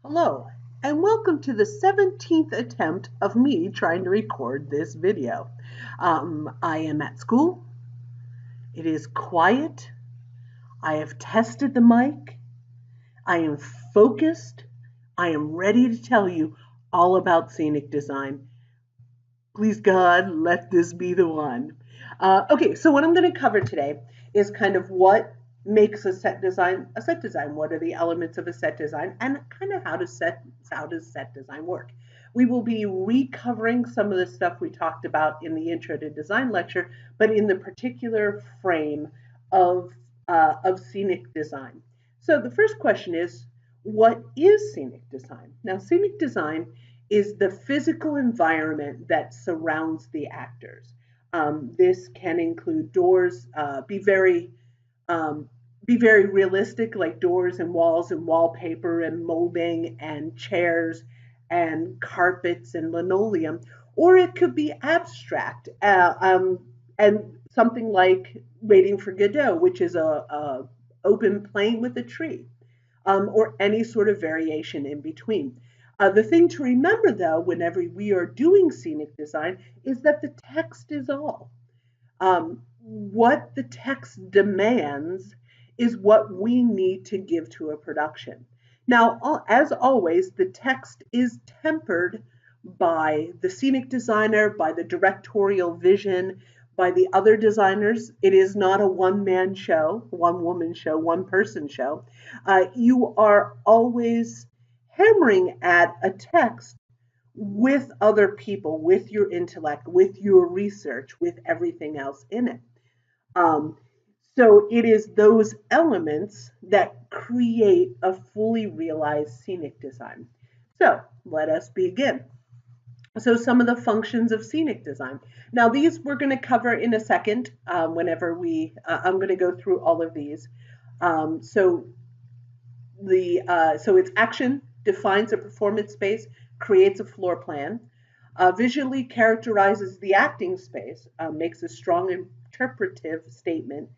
Hello, and welcome to the 17th attempt of me trying to record this video. I am at school. It is quiet. I have tested the mic. I am focused. I am ready to tell you all about scenic design. Please God, let this be the one. Okay, so what I'm going to cover today is kind of what makes a set design a set design. What are the elements of a set design, and kind of how does set design work? We will be recovering some of the stuff we talked about in the Intro to Design lecture, but in the particular frame of scenic design. So the first question is, what is scenic design? Now, scenic design is the physical environment that surrounds the actors. This can include doors, um, be very realistic, like doors and walls and wallpaper and molding and chairs and carpets and linoleum, or it could be abstract and something like Waiting for Godot, which is a open plain with a tree, or any sort of variation in between. The thing to remember, though, whenever we are doing scenic design, is that the text is all. What the text demands is what we need to give to a production. Now, as always, the text is tempered by the scenic designer, by the directorial vision, by the other designers. It is not a one man show, one woman show, one person show. You are always hammering at a text with other people, with your intellect, with your research, with everything else in it. Um, so it is those elements that create a fully realized scenic design. So let us begin. So some of the functions of scenic design. Now these we're going to cover in a second. I'm going to go through all of these. So so it's action defines a performance space, creates a floor plan, visually characterizes the acting space, makes a strong interpretive statement,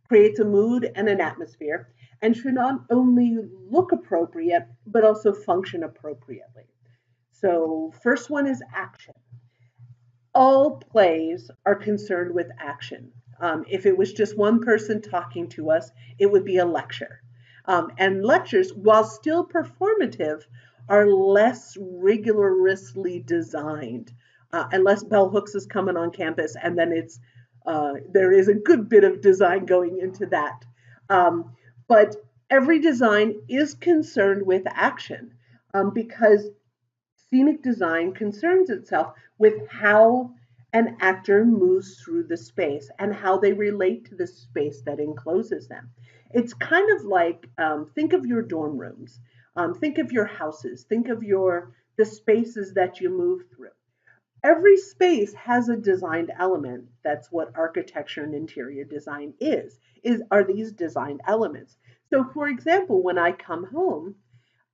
creates a mood and an atmosphere, and should not only look appropriate, but also function appropriately. So, first one is action. All plays are concerned with action. If it was just one person talking to us, it would be a lecture. And lectures, while still performative, are less rigorously designed, unless bell hooks is coming on campus, and then there is a good bit of design going into that. But every design is concerned with action, because scenic design concerns itself with how an actor moves through the space and how they relate to the space that encloses them. It's kind of like, think of your dorm rooms, think of your houses, think of the spaces that you move through. Every space has a designed element. That's what architecture and interior design is are these designed elements. So for example, when I come home,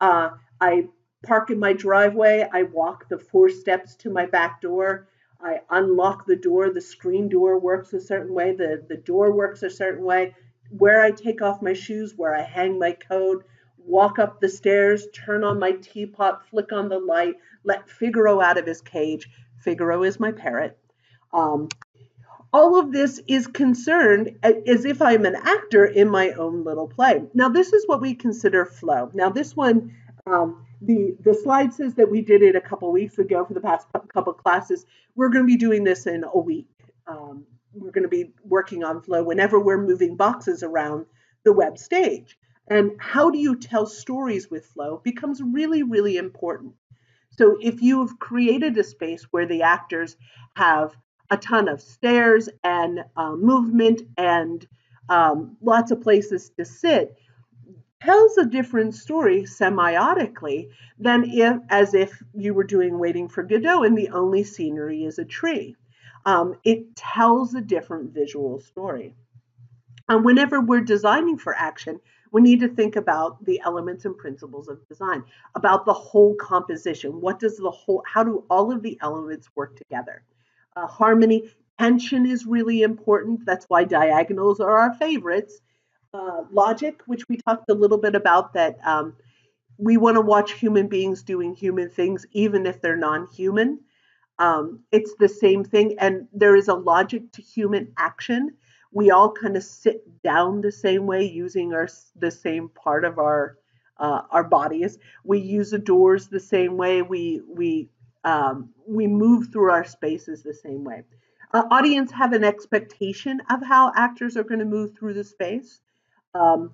I park in my driveway, I walk the 4 steps to my back door, I unlock the door, the screen door works a certain way, the door works a certain way, where I take off my shoes, where I hang my coat, walk up the stairs, turn on my teapot, flick on the light, let Figaro out of his cage. Figaro is my parrot. Um, all of this is concerned as if I'm an actor in my own little play. Now, this is what we consider flow. Now, this one, the slide says that we did it a couple weeks ago for the past couple classes. We're going to be doing this in a week. We're going to be working on flow whenever we're moving boxes around the web stage. And how do you tell stories with flow becomes really, really important. So if you've created a space where the actors have a ton of stairs and movement and lots of places to sit, tells a different story semiotically than as if you were doing Waiting for Godot and the only scenery is a tree. It tells a different visual story. And whenever we're designing for action, we need to think about the elements and principles of design, about the whole composition. How do all of the elements work together? Harmony, tension is really important. That's why diagonals are our favorites. Logic, which we talked a little bit about, that we want to watch human beings doing human things, even if they're non-human. It's the same thing, and there is a logic to human action. We all kind of sit down the same way, using the same part of our bodies. We use the doors the same way. We move through our spaces the same way. Audience have an expectation of how actors are going to move through the space. Um,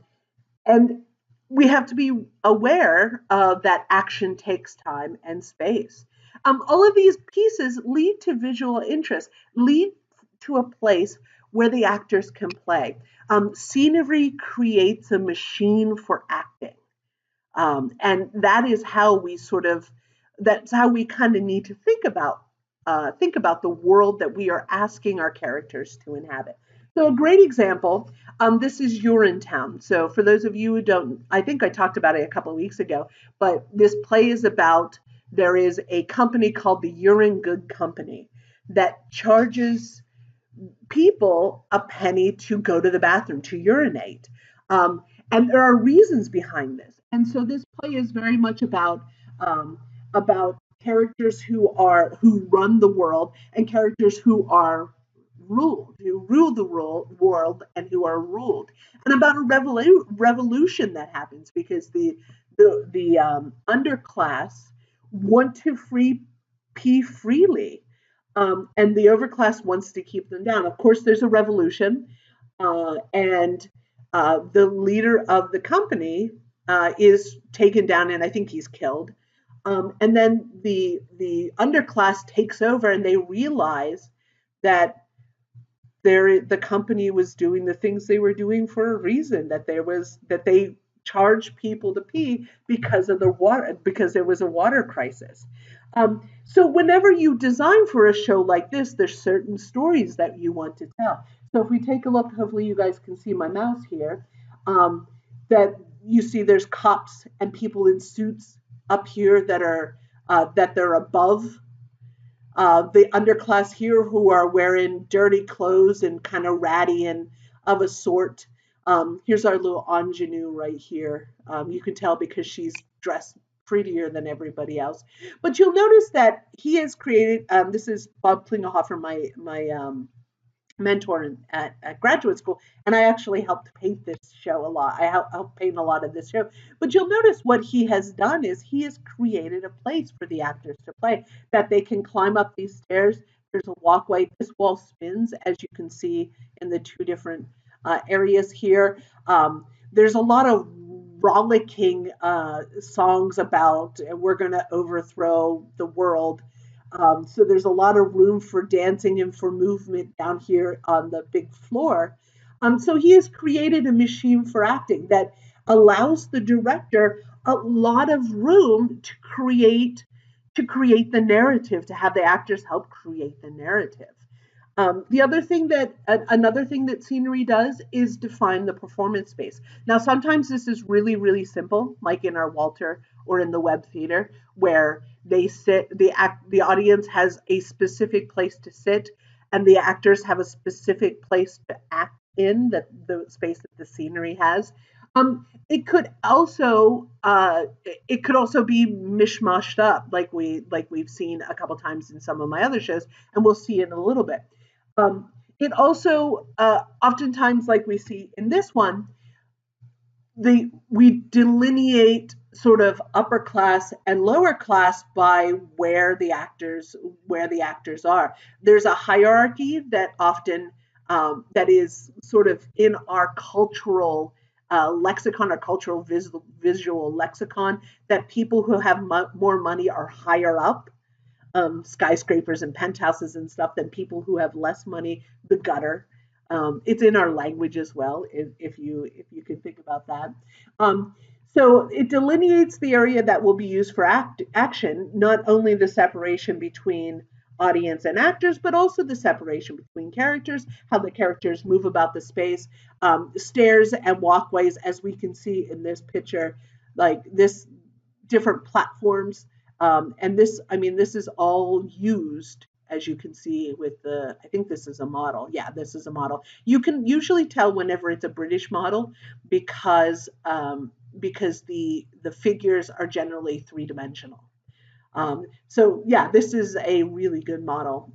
and we have to be aware that action takes time and space. All of these pieces lead to visual interest, lead to a place where the actors can play. Scenery creates a machine for acting. And that is how we sort of, that's how we kind of need to think about the world that we are asking our characters to inhabit. So a great example, this is Urinetown. So for those of you who don't, I think I talked about it a couple of weeks ago, but this play is about, there is a company called the Urine Good Company that charges people a penny to go to the bathroom, to urinate. Um, and there are reasons behind this. And so this play is very much about characters who run the world, and characters who rule the world and who are ruled, and about a revolution that happens because the underclass want to pee freely, and the overclass wants to keep them down. Of course, there's a revolution, and the leader of the company is taken down, and I think he's killed. And then the underclass takes over, and they realize that the company was doing the things they were doing for a reason. That they charged people to pee because of the water, because there was a water crisis. So whenever you design for a show like this, there's certain stories that you want to tell. So if we take a look, hopefully you guys can see my mouse here. That you see there's cops and people in suits up here that they're above the underclass here, who are wearing dirty clothes and kind of ratty and of a sort. Here's our little ingenue right here. You can tell because she's dressed prettier than everybody else. But you'll notice that he has created, this is Bob Klingelhofer, my mentor at graduate school, and I actually helped paint this show a lot. I helped paint a lot of this show. But you'll notice what he has done is he has created a place for the actors to play, that they can climb up these stairs. There's a walkway. This wall spins, as you can see in the two different areas here. There's a lot of rollicking songs about we're going to overthrow the world. So there's a lot of room for dancing and for movement down here on the big floor. So he has created a machine for acting that allows the director a lot of room to create the narrative, to have the actors help create the narrative. Another thing that scenery does is define the performance space. Now, sometimes this is really, really simple, like in our Walter or in the Web Theater, where the audience has a specific place to sit, and the actors have a specific place to act in, that the space that the scenery has. It could also be mishmashed up, like we've seen a couple times in some of my other shows, and we'll see in a little bit. It also oftentimes, like we see in this one, we delineate sort of upper class and lower class by where the actors are. There's a hierarchy that often that is sort of in our cultural lexicon, our cultural visual lexicon, that people who have more money are higher up, skyscrapers and penthouses and stuff, than people who have less money, the gutter. It's in our language as well, if you can think about that. So it delineates the area that will be used for action, not only the separation between audience and actors, but also the separation between characters, how the characters move about the space, stairs and walkways, as we can see in this picture, like this, different platforms. And this is all used, as you can see with I think this is a model. Yeah, this is a model. You can usually tell whenever it's a British model because because the figures are generally three-dimensional. So yeah, this is a really good model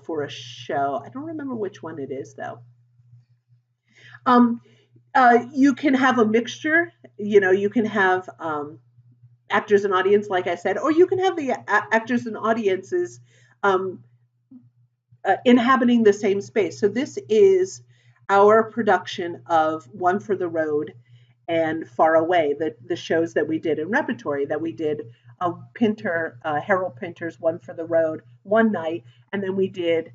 for a show. I don't remember which one it is though. Um, you can have a mixture. You can have actors and audience, like I said, or you can have the actors and audiences um, inhabiting the same space. So this is our production of One for the Road and Far Away, the shows that we did in repertory, that we did Harold Pinter's One for the Road one night, and then we did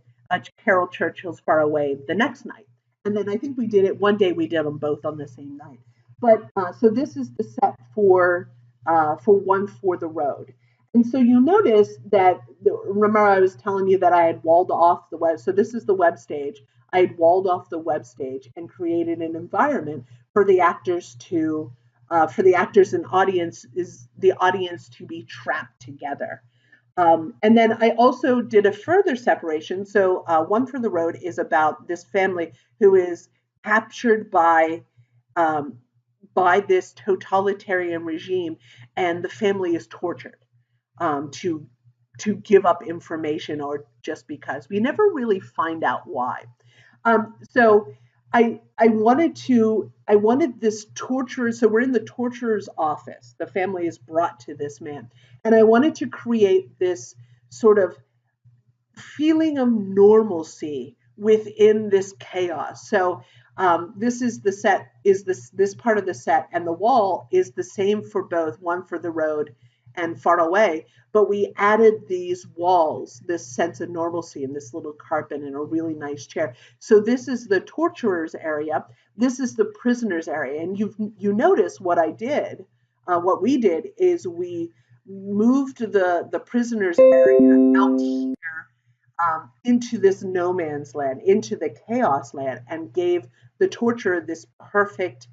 Carol Churchill's Far Away the next night. And then I think we did it one day, we did them both on the same night. But so this is the set for One for the Road. And so you'll notice that, remember I was telling you that I had walled off the web. So this is the web stage. I had walled off the web stage and created an environment for the actors and the audience to be trapped together. And then I also did a further separation. So One for the Road is about this family who is captured um, by this totalitarian regime, and the family is tortured to give up information, or just because we never really find out why. So I wanted this torturer. So we're in the torturer's office. The family is brought to this man, and I wanted to create this sort of feeling of normalcy within this chaos. So this is the set, is this part of the set, and the wall is the same for both One for the Road and Far Away. But we added these walls, this sense of normalcy, and this little carpet and a really nice chair. So this is the torturer's area. This is the prisoner's area. And you notice what I did. What we did is we moved the prisoner's area out here into this no man's land, into the chaos land, and gave the torturer this perfect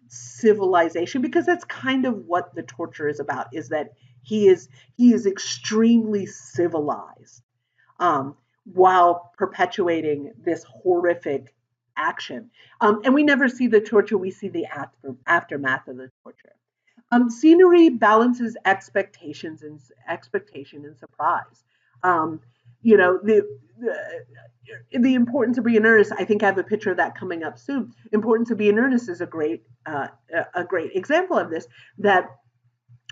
civilization, because that's kind of what the torture is about, is that he is extremely civilized while perpetuating this horrific action. And we never see the torture, we see the aftermath of the torture. Scenery balances expectation and surprise. Um, you know the importance of being earnest. I think I have a picture of that coming up soon. Importance of being earnest is a great example of this. That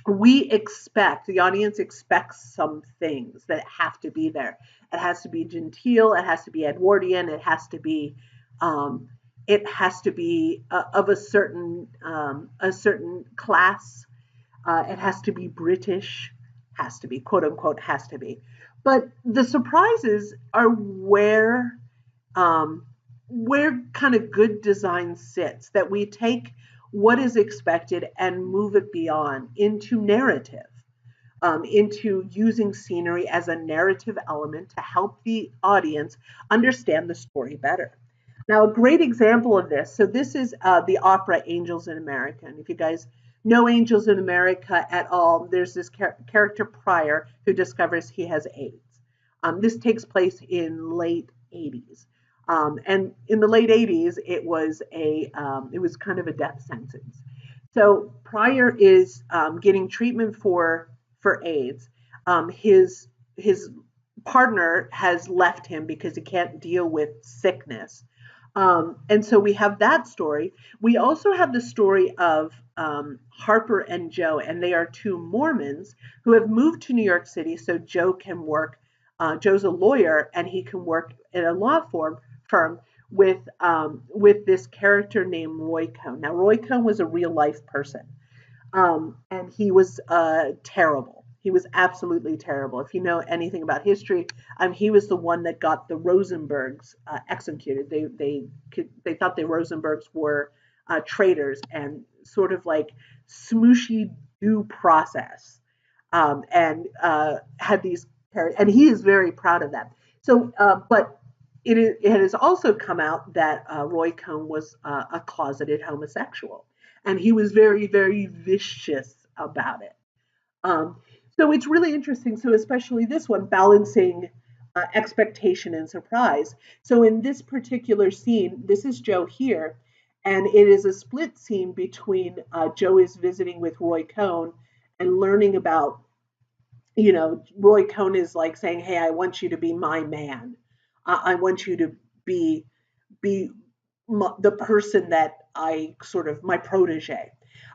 the audience expects some things that have to be there. It has to be genteel. It has to be Edwardian. Um, of a certain class. It has to be British. Has to be, quote unquote, has to be. But the surprises are where kind of good design sits. That we take what is expected and move it beyond into narrative, into using scenery as a narrative element to help the audience understand the story better. Now, a great example of this. So this is the opera Angels in America. And if you guys know Angels in America at all, there's this character Pryor who discovers he has AIDS. This takes place in late 80s. And in the late 80s, it was kind of a death sentence. So Pryor is getting treatment for AIDS. His partner has left him because he can't deal with sickness. And so we have that story. We also have the story of Harper and Joe, and they are two Mormons who have moved to New York City so Joe can work. Joe's a lawyer, and he can work in a law firm with this character named Roy Cohn. Now, Roy Cohn was a real life person, and he was terrible. He was absolutely terrible. If you know anything about history, he was the one that got the Rosenbergs executed. They thought the Rosenbergs were traitors, and sort of like smooshy due process, and had these, and he is very proud of that. So, but it has also come out that Roy Cohn was a closeted homosexual, and he was very, very vicious about it. Um, so it's really interesting. So especially this one, balancing expectation and surprise. So in this particular scene, this is Joe here, And it is a split scene between Joe is visiting with Roy Cohn and learning about, Roy Cohn is like saying, "Hey, I want you to be my man. I want you to be the person that I sort of my protege."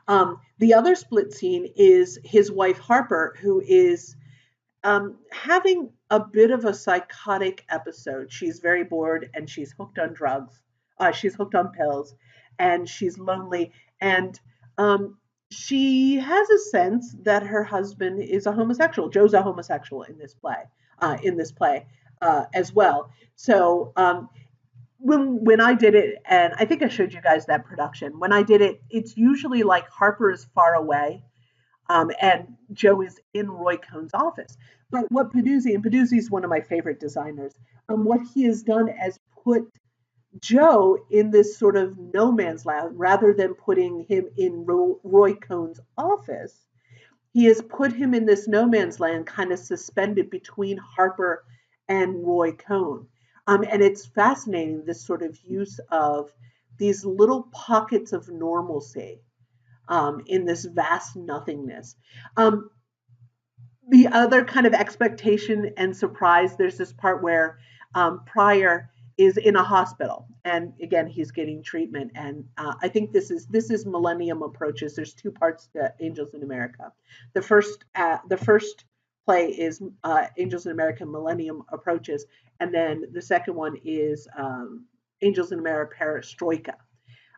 The other split scene is his wife Harper, who is having a bit of a psychotic episode. She's very bored and she's hooked on drugs. She's hooked on pills, and she's lonely. And um, she has a sense that her husband is a homosexual. Joe's a homosexual in this play. As well. So when I did it, and I think I showed you guys that production. When I did it, it's usually like Harper is far away, and Joe is in Roy Cohn's office. But what Peduzzi, and Peduzzi is one of my favorite designers, what he has done is put Joe in this sort of no man's land rather than putting him in Roy Cohn's office. He has put him in this no man's land, kind of suspended between Harper and Roy Cohn. And it's fascinating, this sort of use of these little pockets of normalcy in this vast nothingness. Um, the other kind of expectation and surprise, there's this part where Pryor is in a hospital, and again he's getting treatment. And I think this is Millennium Approaches. There's two parts to Angels in America. The first play is Angels in America Millennium Approaches, and then the second one is Angels in America Perestroika.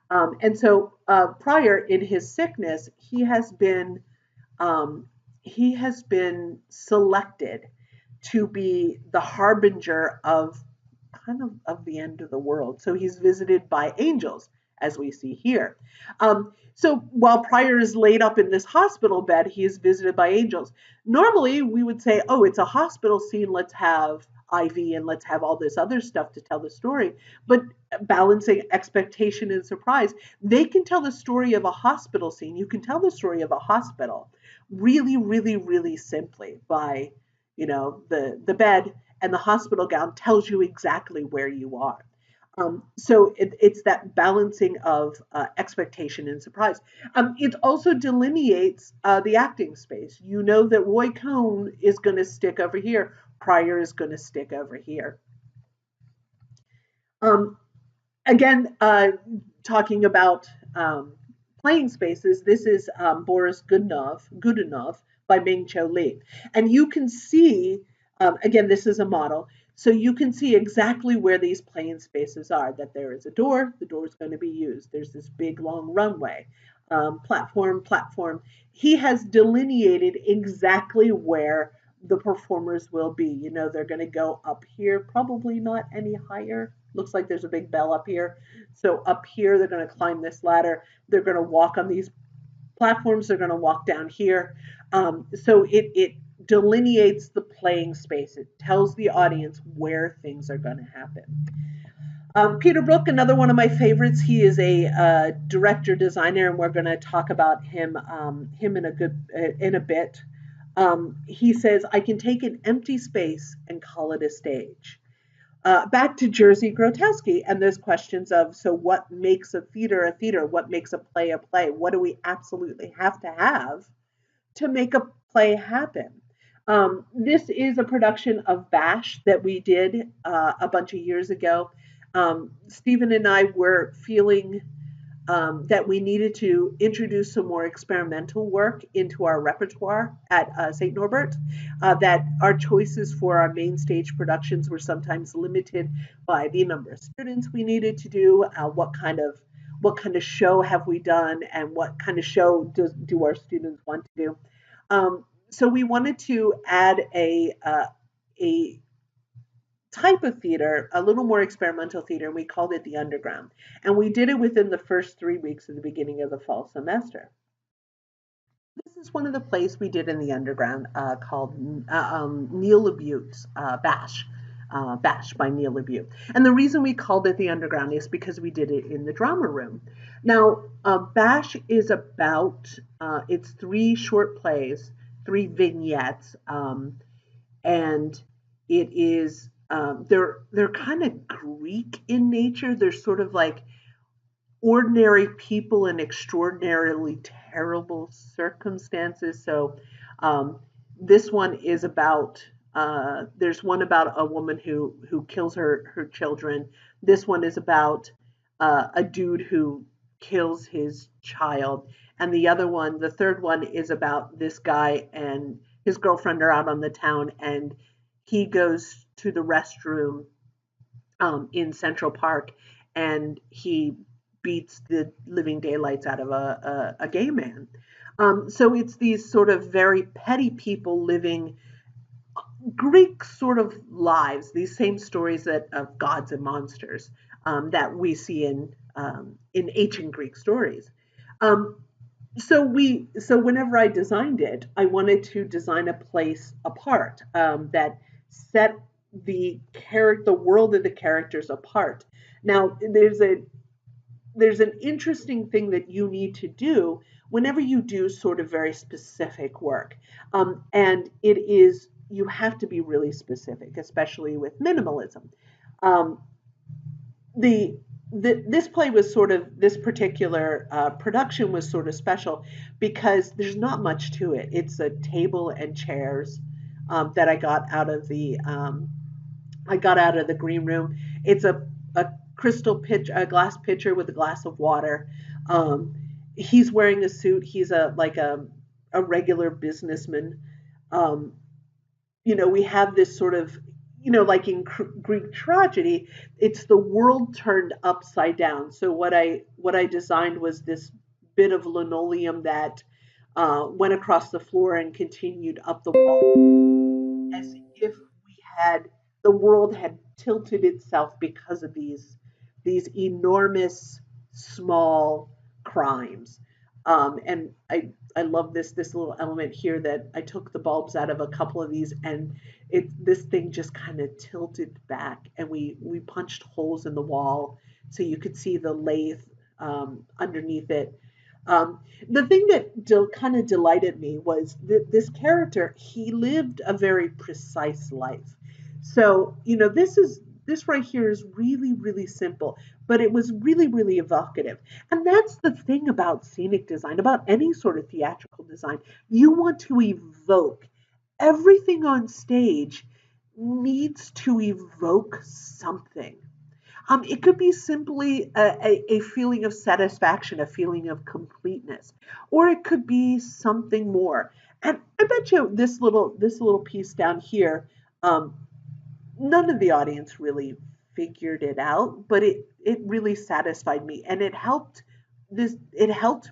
And so Pryor, in his sickness, he has been selected to be the harbinger of kind of the end of the world. So he's visited by angels, as we see here. So while Pryor is laid up in this hospital bed, he is visited by angels. Normally, we would say, "Oh, it's a hospital scene. Let's have IV and let's have all this other stuff to tell the story." But balancing expectation and surprise, they can tell the story of a hospital scene. You can tell the story of a hospital really, really, really simply by, the bed and the hospital gown tells you exactly where you are. So it's that balancing of expectation and surprise. It also delineates the acting space. You know that Roy Cohn is going to stick over here. Pryor is going to stick over here. Um, Again, talking about playing spaces, this is Boris Godunov by Ming Cho Lee. And you can see, again, this is a model, so you can see exactly where these playing spaces are, that there is a door, the door is going to be used. There's this big long runway, platform. He has delineated exactly where the performers will be. They're going to go up here, probably not any higher. Looks like there's a big bell up here. So up here, they're going to climb this ladder. They're going to walk on these platforms. They're going to walk down here. So it delineates the playing space. It tells the audience where things are going to happen. Peter Brook, another one of my favorites. He is a director designer, and we're going to talk about him in a bit. He says, "I can take an empty space and call it a stage." Back to Jerzy Grotowski, and there's questions of, so what makes a theater? What makes a play? What do we absolutely have to make a play happen? This is a production of Bash that we did a bunch of years ago. Stephen and I were feeling that we needed to introduce some more experimental work into our repertoire at St. Norbert, that our choices for our main stage productions were sometimes limited by the number of students we needed to do, what kind of show have we done, and what kind of show do our students want to do. So we wanted to add a type of theater, a little more experimental theater, and we called it the Underground. And we did it within the first 3 weeks of the beginning of the fall semester. This is one of the plays we did in the Underground called Neil LaBute's Bash. Bash by Neil LaBute. And the reason we called it the Underground is because we did it in the drama room. Now, Bash is about, it's 3 short plays, 3 vignettes, and it is they're kind of Greek in nature. They're sort of like ordinary people in extraordinarily terrible circumstances. So um, this one is about there's one about a woman who kills her children. This one is about a dude who kills his child, and the other one, the third one, is about this guy and his girlfriend are out on the town, and he goes to the restroom in Central Park, and he beats the living daylights out of a gay man. So it's these sort of very petty people living Greek sort of lives, these same stories that of gods and monsters that we see in ancient Greek stories. Um, so whenever I designed it, I wanted to design a place apart that set the world of the characters apart. Now there's an interesting thing that you need to do whenever you do sort of very specific work, and it is you have to be really specific, especially with minimalism. Um, the, this play was sort of this particular production was sort of special because there's not much to it. It's a table and chairs that I got out of the green room. It's a crystal pitch, a glass pitcher with a glass of water. Um, he's wearing a suit. He's a regular businessman. Um, we have this sort of, like in Greek tragedy, it's the world turned upside down. So what I designed was this bit of linoleum that went across the floor and continued up the wall, as if we had the world had tilted itself because of these enormous small crimes. And I love this little element here that I took the bulbs out of a couple of these, and this thing just kind of tilted back, and we punched holes in the wall so you could see the lathe underneath it. The thing that kind of delighted me was that this character, he lived a very precise life. So, this right here is really, really simple, but it was really, really evocative. And that's the thing about scenic design, about any sort of theatrical design. You want to evoke everything on stage needs to evoke something. It could be simply a feeling of satisfaction, a feeling of completeness, or it could be something more. And I bet you this little piece down here, um, none of the audience really figured it out, but it really satisfied me, and it helped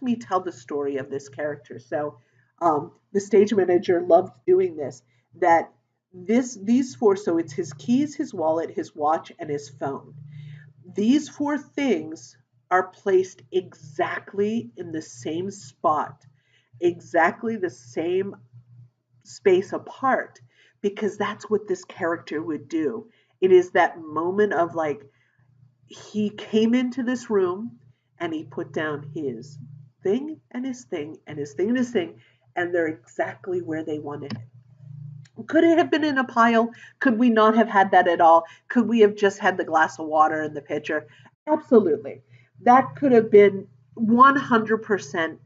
me tell the story of this character. So the stage manager loved doing this. That these four, so it's his keys, his wallet, his watch, and his phone. These four things are placed exactly in the same spot, exactly the same space apart, because that's what this character would do. It is that moment of like, he came into this room and he put down his thing and his thing and his thing and his thing, and they're exactly where they wanted it. Could it have been in a pile? Could we not have had that at all? Could we have just had the glass of water in the pitcher? Absolutely. That could have been 100%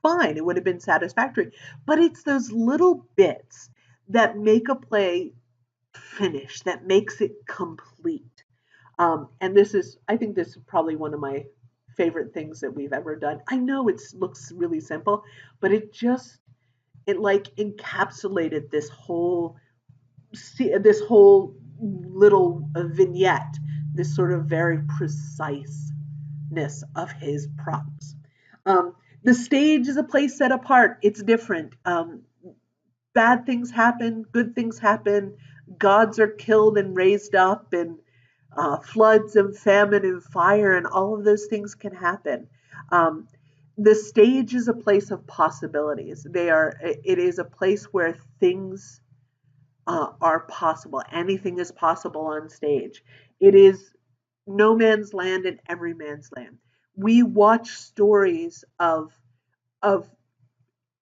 fine. It would have been satisfactory. But it's those little bits that make a play finish, that makes it complete. And I think this is probably one of my favorite things that we've ever done. I know it looks really simple, but it like encapsulated this whole little vignette, this sort of very preciseness of his props. Um, the stage is a place set apart. It's different. Bad things happen, good things happen, gods are killed and raised up, and floods and famine and fire, and all of those things can happen. Um, the stage is a place of possibilities. It is a place where things are possible. Anything is possible on stage. It is no man's land and every man's land. We watch stories of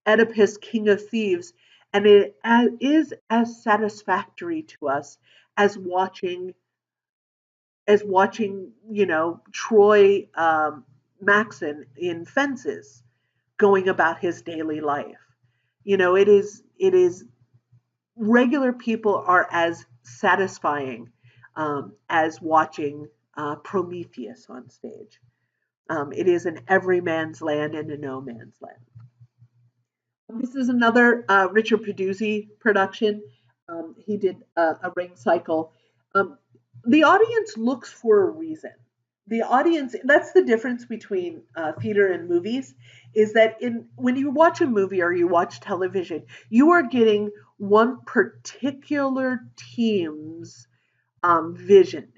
Oedipus, King of Thieves, and it is as satisfactory to us as watching as watching, Troy Maxon in Fences going about his daily life. It is regular people are as satisfying as watching Prometheus on stage. It is an everyman's land and a no man's land. This is another Richard Peduzzi production. He did a ring cycle. Um, the audience looks for a reason. The audience, that's the difference between theater and movies, is that when you watch a movie or you watch television, you are getting one particular team's vision.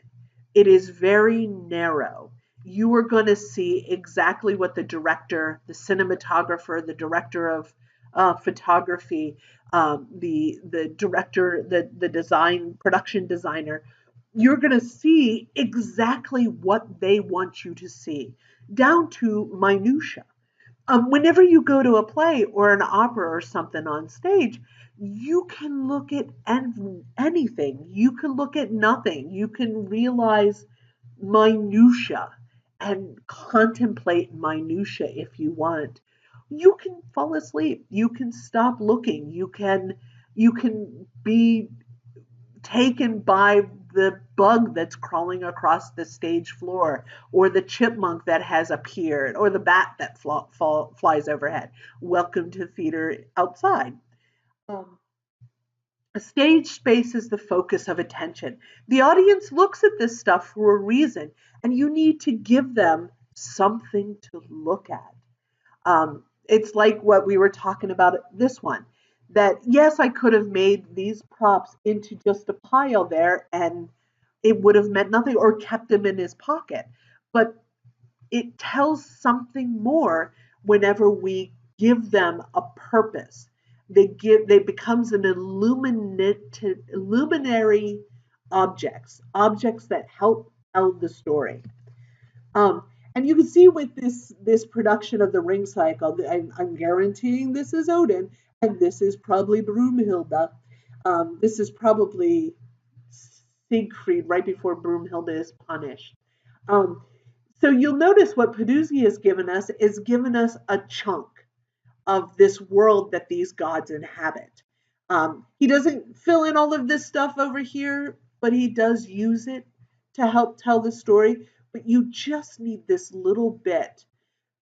It is very narrow. You are going to see exactly what the director, the cinematographer, the director of photography, the director, the design production designer. You're going to see exactly what they want you to see, down to minutia. Whenever you go to a play or an opera or something on stage, you can look at anything. You can look at nothing. You can realize minutia and contemplate minutia if you want. You can fall asleep. You can stop looking. You can be taken by the bug that's crawling across the stage floor, or the chipmunk that has appeared, or the bat that flies overhead. Welcome to theater outside. Um, a stage space is the focus of attention. The audience looks at this stuff for a reason, and you need to give them something to look at. It's like what we were talking about this one. That yes, I could have made these props into just a pile there and it would have meant nothing, or kept them in his pocket. But it tells something more whenever we give them a purpose. They becomes an illuminary objects that help tell the story. Um, and you can see with this production of the Ring Cycle, I'm guaranteeing this is Odin, and this is probably Broomhilda. This is probably Siegfried right before Broomhilda is punished. Um, so you'll notice what Peduzzi has given us is given us a chunk of this world that these gods inhabit. He doesn't fill in all of this stuff over here, but he does use it to help tell the story. But you just need this little bit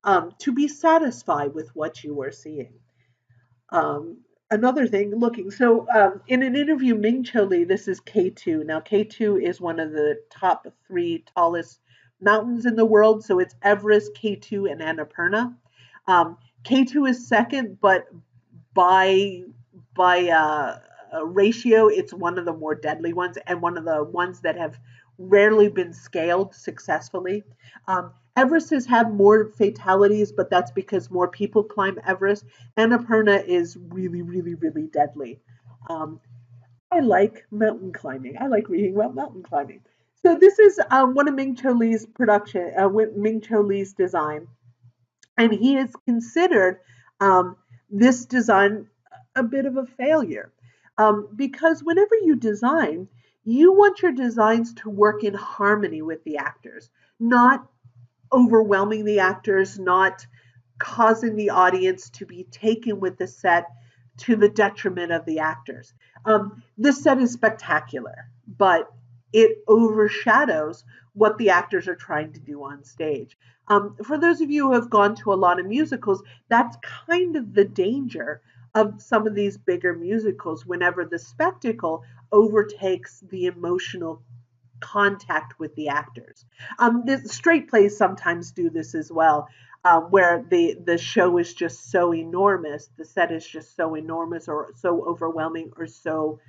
to be satisfied with what you are seeing. Another thing, looking, so in an interview, Ming Cho Lee, this is K2. Now, K2 is one of the top three tallest mountains in the world. So it's Everest, K2, and Annapurna. K2 is second, but by ratio, it's one of the more deadly ones and one of the ones that have rarely been scaled successfully. Everest has had more fatalities, but that's because more people climb Everest. Annapurna is really, really, really deadly. Um, I like mountain climbing. I like reading about mountain climbing. So this is one of Ming Cho Lee's production, Ming Cho Lee's design, and he has considered this design a bit of a failure because whenever you design, you want your designs to work in harmony with the actors, not overwhelming the actors, not causing the audience to be taken with the set to the detriment of the actors. This set is spectacular, but it overshadows what the actors are trying to do on stage. For those of you who have gone to a lot of musicals, that's kind of the danger of some of these bigger musicals whenever the spectacle overtakes the emotional contact with the actors. The straight plays sometimes do this as well, where the show is just so enormous, the set is just so enormous or so overwhelming or so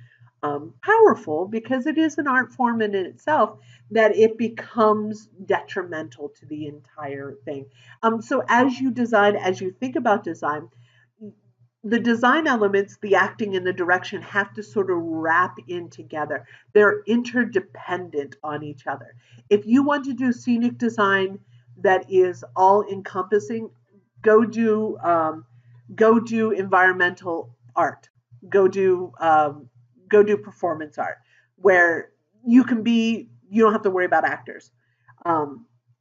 powerful because it is an art form in itself that it becomes detrimental to the entire thing. So as you design, as you think about design, the design elements, the acting and the direction have to sort of wrap in together. They're interdependent on each other. If you want to do scenic design that is all encompassing, go do environmental art, go do performance art, where you can be you don't have to worry about actors.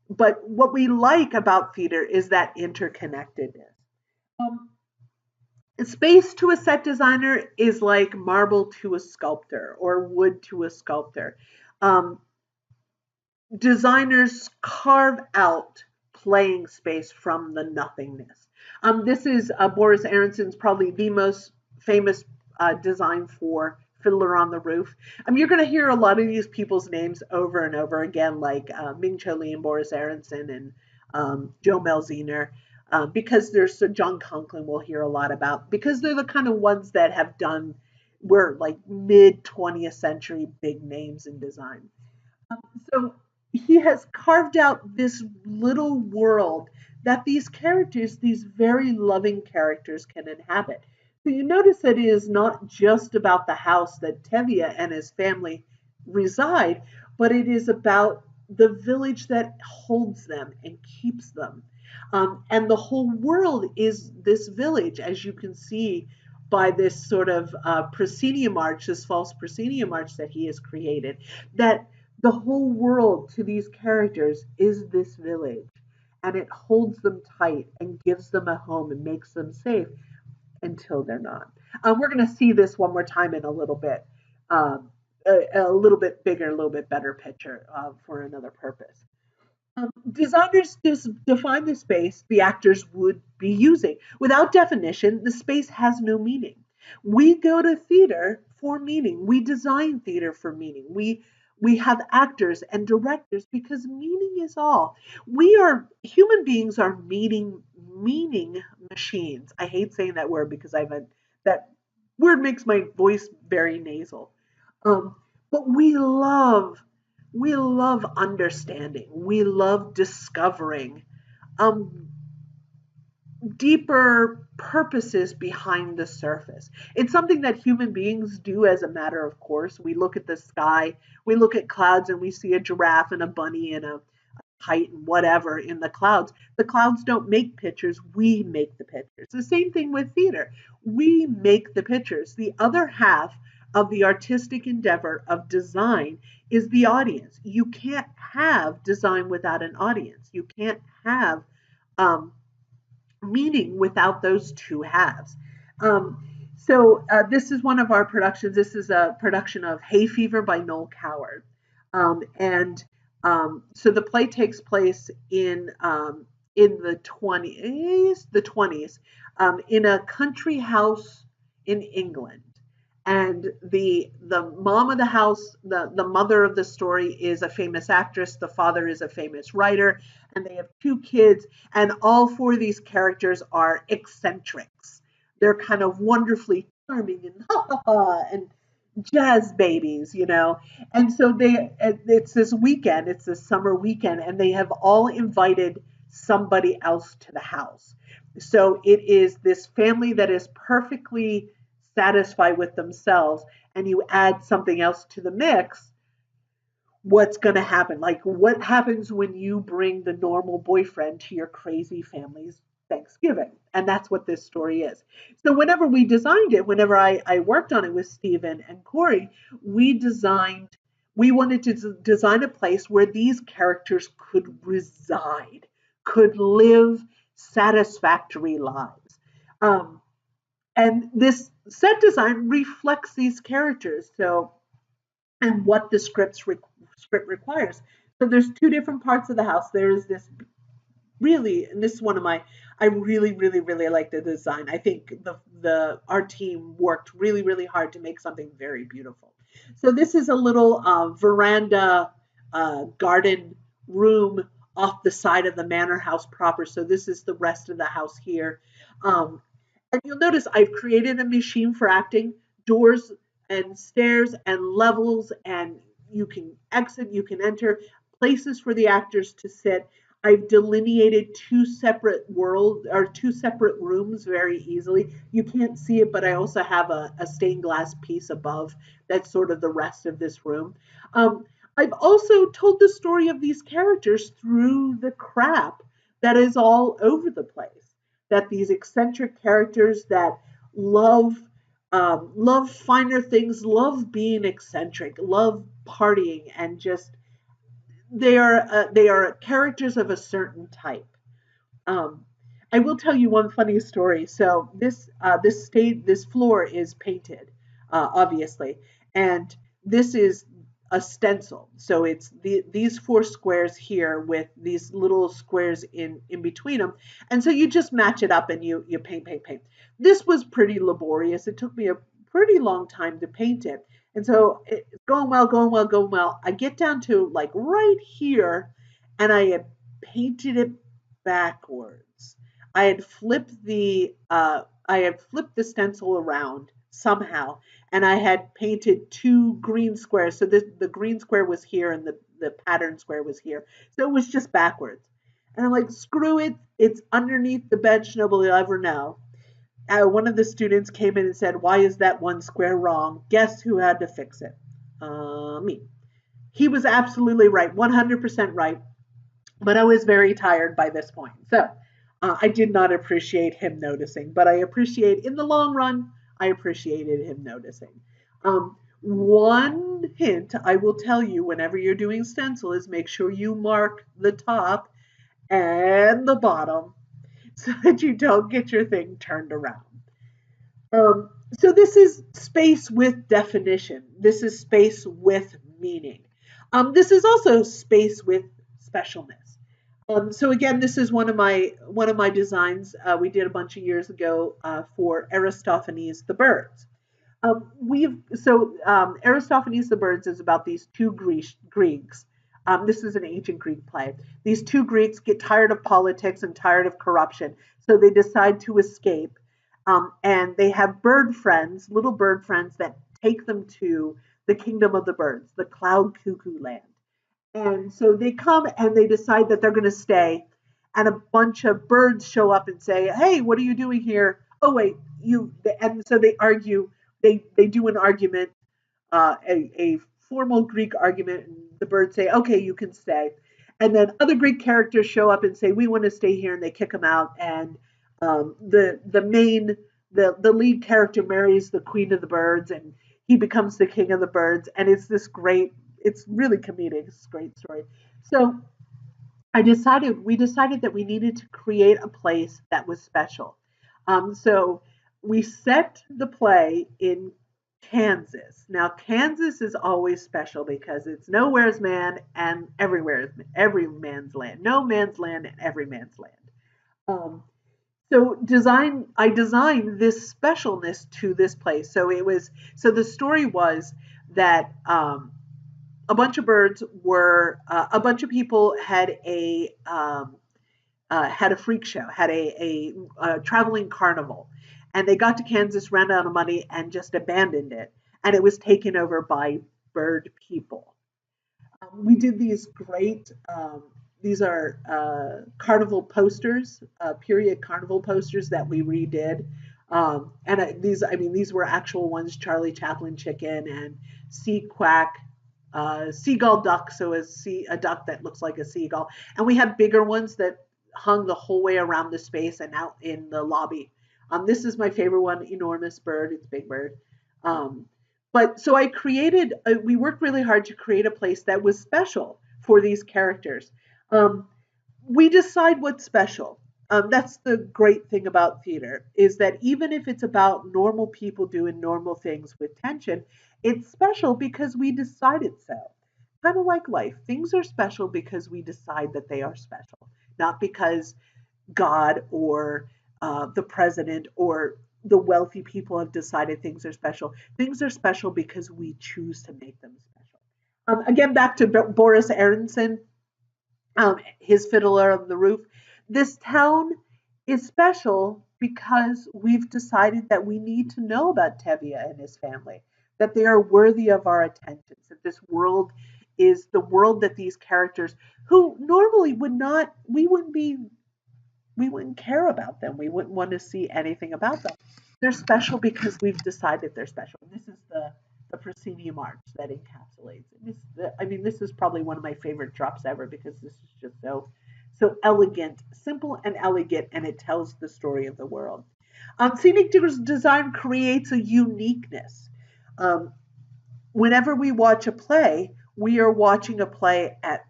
But what we like about theater is that interconnectedness. Um, Space to a set designer is like marble to a sculptor or wood to a sculptor. Um, Designers carve out playing space from the nothingness. This is Boris Aronson's probably the most famous design for Fiddler on the Roof. You're going to hear a lot of these people's names over and over again, like Ming Cho Lee and Boris Aronson and Joe Melziner, because there's John Conklin we'll hear a lot about, because they're the kind of ones that have done, were like mid 20th century big names in design. So he has carved out this little world that these characters, these very loving characters, can inhabit. So you notice that it is not just about the house that THEA and his family reside, but it is about the village that holds them and keeps them. And the whole world is this village, as you can see by this sort of proscenium arch, this false proscenium arch that he has created, that the whole world to these characters is this village, and it holds them tight and gives them a home and makes them safe until they're not. We're going to see this one more time in a little bit, a little bit bigger, a little bit better picture for another purpose. Designers define the space the actors would be using. Without definition, the space has no meaning. We go to theater for meaning. We design theater for meaning. We have actors and directors because meaning is all. We are human beings are meaning machines. I hate saying that word because that word makes my voice very nasal. But we love understanding. We love discovering um, deeper purposes behind the surface. It's something that human beings do as a matter of course. We look at the sky, we look at clouds, and we see a giraffe and a bunny and a kite and whatever in the clouds. The clouds don't make pictures, we make the pictures. The same thing with theater. We make the pictures. The other half of the artistic endeavor of design is the audience. You can't have design without an audience. You can't have um, meaning without those two halves. This is one of our productions. This is a production of Hay Fever by Noel Coward. So the play takes place in the 20s, in a country house in England. And the mom of the house, the mother of the story is a famous actress, the father is a famous writer, and they have two kids, and all four of these characters are eccentrics. They're kind of wonderfully charming and ha ha ha and jazz babies, you know. And so it's this weekend, it's this summer weekend, and they have all invited somebody else to the house. So it is this family that is perfectly satisfied with themselves, and you add something else to the mix, what's going to happen? Like, what happens when you bring the normal boyfriend to your crazy family's Thanksgiving? And that's what this story is. So, whenever we designed it, whenever I worked on it with Stephen and Corey, we wanted to design a place where these characters could reside, could live satisfactory lives. And this set design reflects these characters, so, and what the script requires. So there's two different parts of the house. There's this really, and this is one of my, I really like the design. I think our team worked really hard to make something very beautiful. So this is a little veranda garden room off the side of the manor house proper. So this is the rest of the house here. And you'll notice I've created a machine for acting, doors and stairs and levels, and you can exit, you can enter, places for the actors to sit. I've delineated two separate rooms very easily. You can't see it, but I also have a stained glass piece above that's sort of the rest of this room. I've also told the story of these characters through the crap that is all over the place. That these eccentric characters that love finer things, love being eccentric, love partying, and just they are characters of a certain type. Um, I will tell you one funny story. So this floor is painted, obviously, and this is a stencil. So it's these four squares here with these little squares in between them, and so you just match it up and you paint. This was pretty laborious. It took me a pretty long time to paint it, and so it's going well. I get down to like right here, and I had painted it backwards. I had flipped the stencil around somehow, and I had painted two green squares. So the green square was here and the pattern square was here. So it was just backwards. And I'm like, screw it. It's underneath the bench. Nobody will ever know. One of the students came in and said, why is that one square wrong? Guess who had to fix it? Me. He was absolutely right, 100% right. But I was very tired by this point. So I did not appreciate him noticing, but I appreciate, in the long run, I appreciated him noticing. One hint I will tell you whenever you're doing stencil is make sure you mark the top and the bottom so that you don't get your thing turned around. So this is space with definition. This is space with meaning. This is also space with specialness. So again, this is one of my designs we did a bunch of years ago for Aristophanes the birds. Aristophanes the birds is about these two Greeks. This is an ancient Greek play. These two Greeks get tired of politics and tired of corruption, so they decide to escape. And they have bird friends, little bird friends that take them to the kingdom of the birds, the cloud cuckoo land. And so they come and they decide that they're going to stay. And a bunch of birds show up and say, hey, what are you doing here? Oh, wait, you. And so they argue, they do an argument, a formal Greek argument. And the birds say, okay, you can stay. And then other Greek characters show up and say, we want to stay here. And they kick them out. And the lead character marries the queen of the birds and he becomes the king of the birds. And it's this great, it's really comedic. It's a great story. So we decided that we needed to create a place that was special. So we set the play in Kansas. Now, Kansas is always special because it's nowhere's man and every man's land. No man's land and every man's land. I designed this specialness to this place. So the story was that a bunch of people had a freak show, had a traveling carnival, and they got to Kansas, ran out of money, and just abandoned it. And it was taken over by bird people. We did these great. These are carnival posters, period carnival posters that we redid. These were actual ones: Charlie Chaplin chicken and sea quack, seagull duck. So a duck that looks like a seagull, and we had bigger ones that hung the whole way around the space and out in the lobby. This is my favorite one, enormous bird. It's Big Bird. But so we worked really hard to create a place that was special for these characters. We decide what's special. That's the great thing about theater, is that even if it's about normal people doing normal things with tension, it's special because we decided so. Kind of like life. Things are special because we decide that they are special, not because God or the president or the wealthy people have decided things are special. Things are special because we choose to make them special. Again, back to Boris Aronson, his Fiddler on the Roof. This town is special because we've decided that we need to know about THEA and his family, that they are worthy of our attention, that this world is the world that these characters, who normally we wouldn't care about them. We wouldn't want to see anything about them. They're special because we've decided they're special. And this is the proscenium arch that encapsulates it. This is probably one of my favorite drops ever because this is just so elegant, simple and elegant, and it tells the story of the world. Scenic design creates a uniqueness. Whenever we watch a play, we are watching a play at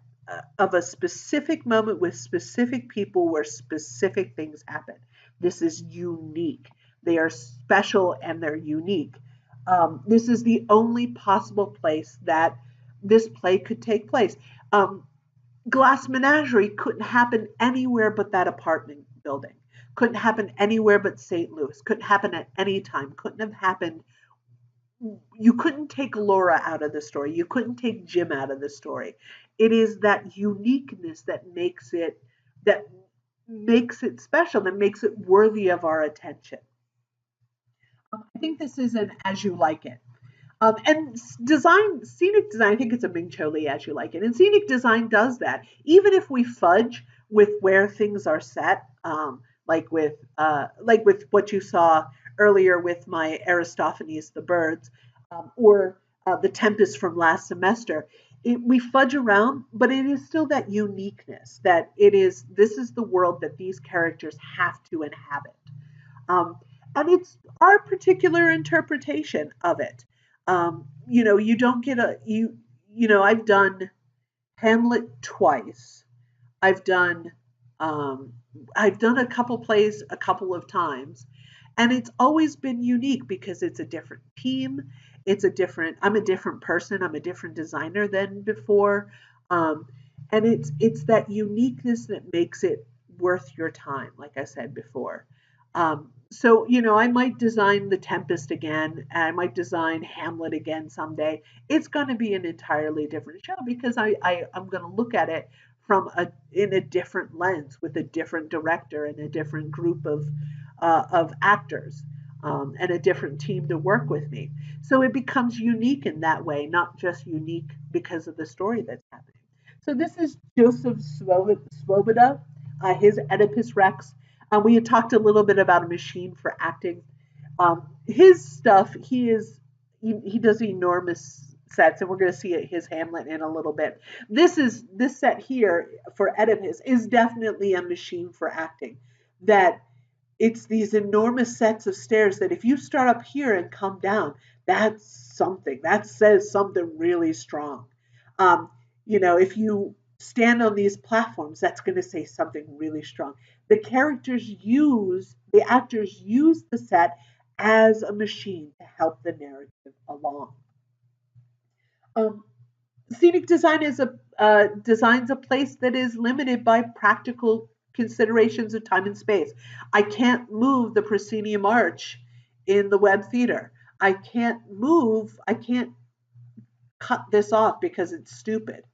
of a specific moment with specific people where specific things happen. This is unique. They are special and they're unique. This is the only possible place that this play could take place. Um, Glass Menagerie couldn't happen anywhere but that apartment building. Couldn't happen anywhere but St. Louis. Couldn't happen at any time. Couldn't have happened. You couldn't take Laura out of the story. You couldn't take Jim out of the story. It is that uniqueness that makes it special, that makes it worthy of our attention. I think this is an As You Like It. And scenic design, I think it's a Ming Cho Lee As You Like It. And scenic design does that. Even if we fudge with where things are set, like with what you saw earlier with my Aristophanes, the birds, or the Tempest from last semester, we fudge around, but it is still that uniqueness that this is the world that these characters have to inhabit. Um, and it's our particular interpretation of it. You don't get I've done Hamlet twice. I've done um, I've done a couple plays a couple of times, and it's always been unique because it's a different team. I'm a different person. I'm a different designer than before, um, and it's that uniqueness that makes it worth your time. Like I said before, so I might design The Tempest again. I might design Hamlet again someday. It's going to be an entirely different show because I'm going to look at it in a different lens with a different director and a different group of actors, and a different team to work with me. So it becomes unique in that way, not just unique because of the story that's happening. So this is Joseph Svoboda, his Oedipus Rex. We had talked a little bit about a machine for acting. His stuff, he does enormous sets, and we're going to see his Hamlet in a little bit. This set here for Oedipus is definitely a machine for acting. That it's these enormous sets of stairs that if you start up here and come down, that's something that says something really strong. Um, if you stand on these platforms, that's going to say something really strong. The actors use the set as a machine to help the narrative along. Um, Scenic design designs a place that is limited by practical considerations of time and space. I can't move the proscenium arch in the Webb Theater. I can't cut this off because it's stupid.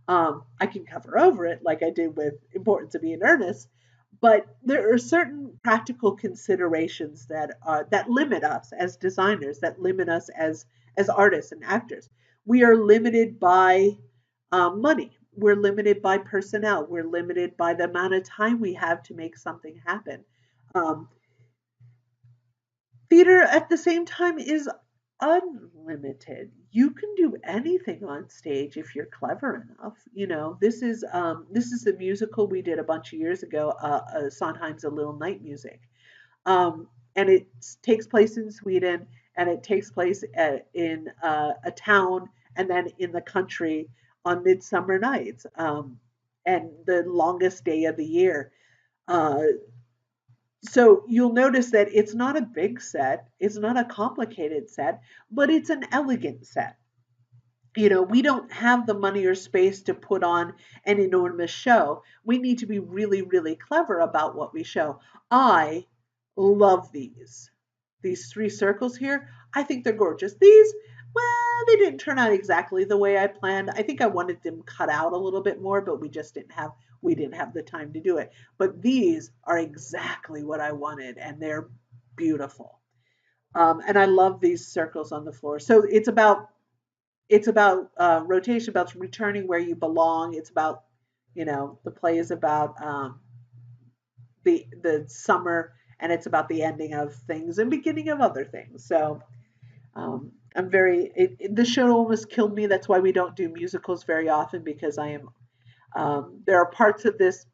I can cover over it like I did with Importance of Being Earnest, but there are certain practical considerations that limit us as designers, that limit us as artists and actors. We are limited by money. We're limited by personnel. We're limited by the amount of time we have to make something happen. Um, Theater at the same time is unlimited. You can do anything on stage if you're clever enough. This is the musical we did a bunch of years ago, Sondheim's A Little Night Music, and it takes place in Sweden, and it takes place in a town, and then in the country on Midsummer Nights, and the longest day of the year. Uh, so you'll notice that it's not a big set, it's not a complicated set, but it's an elegant set. We don't have the money or space to put on an enormous show. We need to be really, really clever about what we show. I love these three circles here. I think they're gorgeous. These, well, they didn't turn out exactly the way I planned. I think I wanted them cut out a little bit more, but we didn't have the time to do it. But these are exactly what I wanted, and they're beautiful. And I love these circles on the floor. So it's about rotation, about returning where you belong. It's about, the play is about the summer, and it's about the ending of things and beginning of other things. So the show almost killed me. That's why we don't do musicals very often, because there are parts of this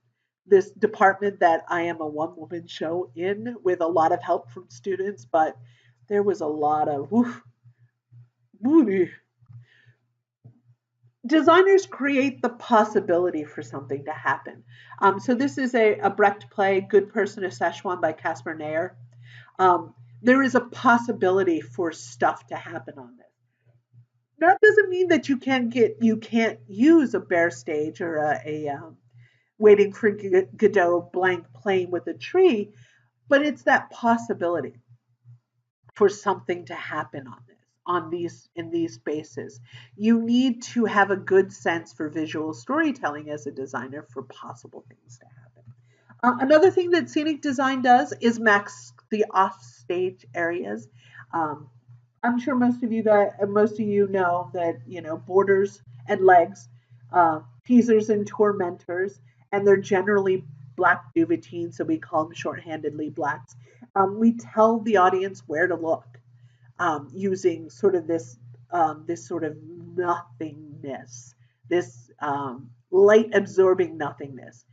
department that I am a one woman show in with a lot of help from students, but there was a lot of woof, Designers create the possibility for something to happen. So this is a Brecht play, Good Person of Szechuan by Caspar Nair. There is a possibility for stuff to happen on this. That doesn't mean that you can't use a bare stage or a waiting for Godot blank plane with a tree, but it's that possibility for something to happen on these in these spaces. You need to have a good sense for visual storytelling as a designer for possible things to happen. Another thing that scenic design does is max the offstage areas. Um, I'm sure most of you know that borders and legs, teasers and tormentors, and they're generally black duvetines, so we call them shorthandedly blacks. We tell the audience where to look using sort of this sort of nothingness, this light absorbing nothingness.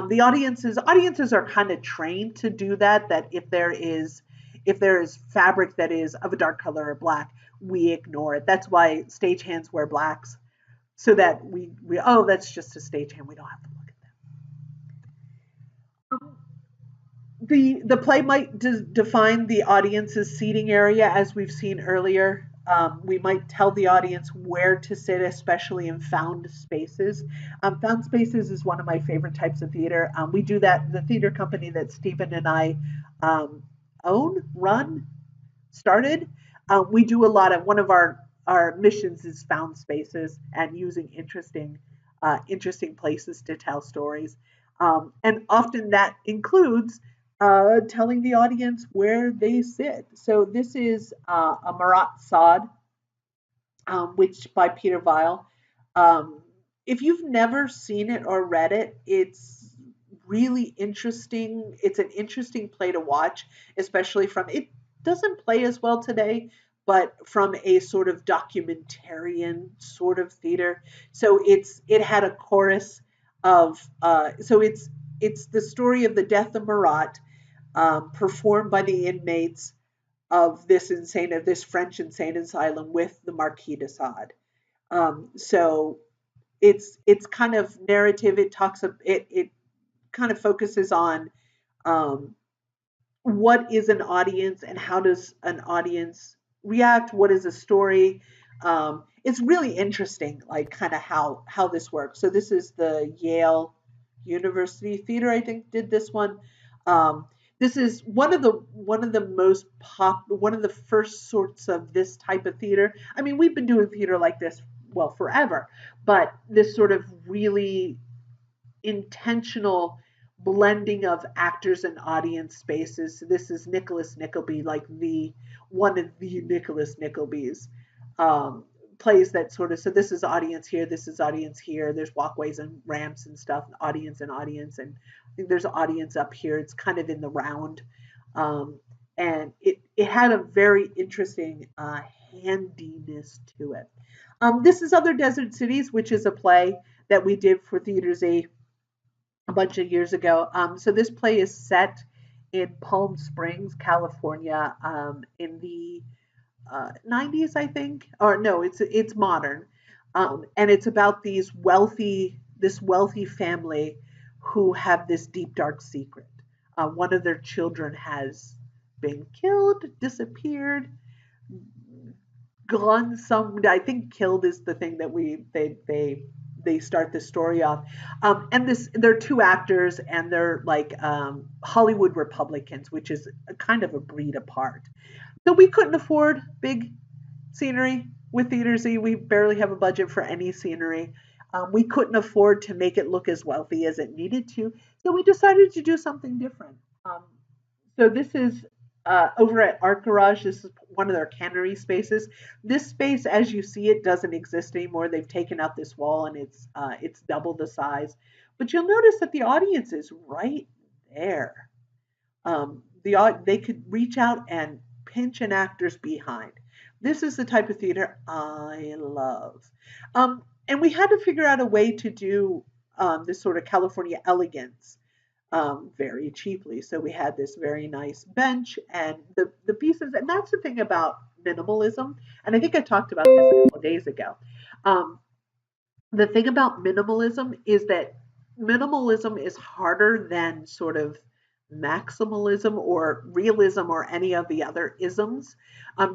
The audiences are kind of trained to do that. That if there is fabric that is of a dark color or black, we ignore it. That's why stagehands wear blacks, so that we oh, that's just a stagehand. We don't have to look at them. The play might define the audience's seating area, as we've seen earlier. We might tell the audience where to sit, especially in found spaces. Found spaces is one of my favorite types of theater. We do that. The theater company that Stephen and I um, run, started. We do a lot of one of our missions is found spaces and using interesting places to tell stories, and often that includes telling the audience where they sit. So this is a Marat Sod, which by Peter Weil. Um, if you've never seen it or read it, it's really interesting. It's an interesting play to watch, especially from it doesn't play as well today, but from a sort of documentarian sort of theater. So it had a chorus of so it's the story of the death of Marat, performed by the inmates of this French insane asylum with the Marquis de Sade. So it's kind of narrative. It kind of focuses on um, what is an audience and how does an audience react. What is a story? It's really interesting, like kind of how this works. So this is the Yale University Theater, I think, did this one. Um, this is one of the first sorts of this type of theater. I mean, we've been doing theater like this well forever, but this sort of really intentional blending of actors and audience spaces. So this is Nicholas Nickleby, like the one of the Nicholas Nicklebys. Um, Plays that sort of, so this is audience here, this is audience here, there's walkways and ramps and stuff, audience, and I think there's an audience up here. It's kind of in the round. um, and it had a very interesting handiness to it. This is Other Desert Cities, which is a play that we did for THEA201 a bunch of years ago. So this play is set in Palm Springs, California, in the 90s, I think. Or no, it's modern, and it's about this wealthy family who have this deep dark secret. One of their children has been killed, disappeared, gone some. I think killed is the thing that they start this story off. And this they're two actors and they're like Hollywood Republicans, which is a kind of a breed apart. So we couldn't afford big scenery with THEA201. We barely have a budget for any scenery. We couldn't afford to make it look as wealthy as it needed to, so we decided to do something different. So this is over at Art Garage. This is one of their cannery spaces. This space, as you see it, doesn't exist anymore. They've taken out this wall and it's double the size. But you'll notice that the audience is right there. They could reach out and pinch an actor's behind. This is the type of theater I love. And we had to figure out a way to do this sort of California elegance very cheaply. So we had this very nice bench and the pieces, and that's the thing about minimalism. And I think I talked about this a couple of days ago. Um, The thing about minimalism is that minimalism is harder than sort of maximalism or realism or any of the other isms,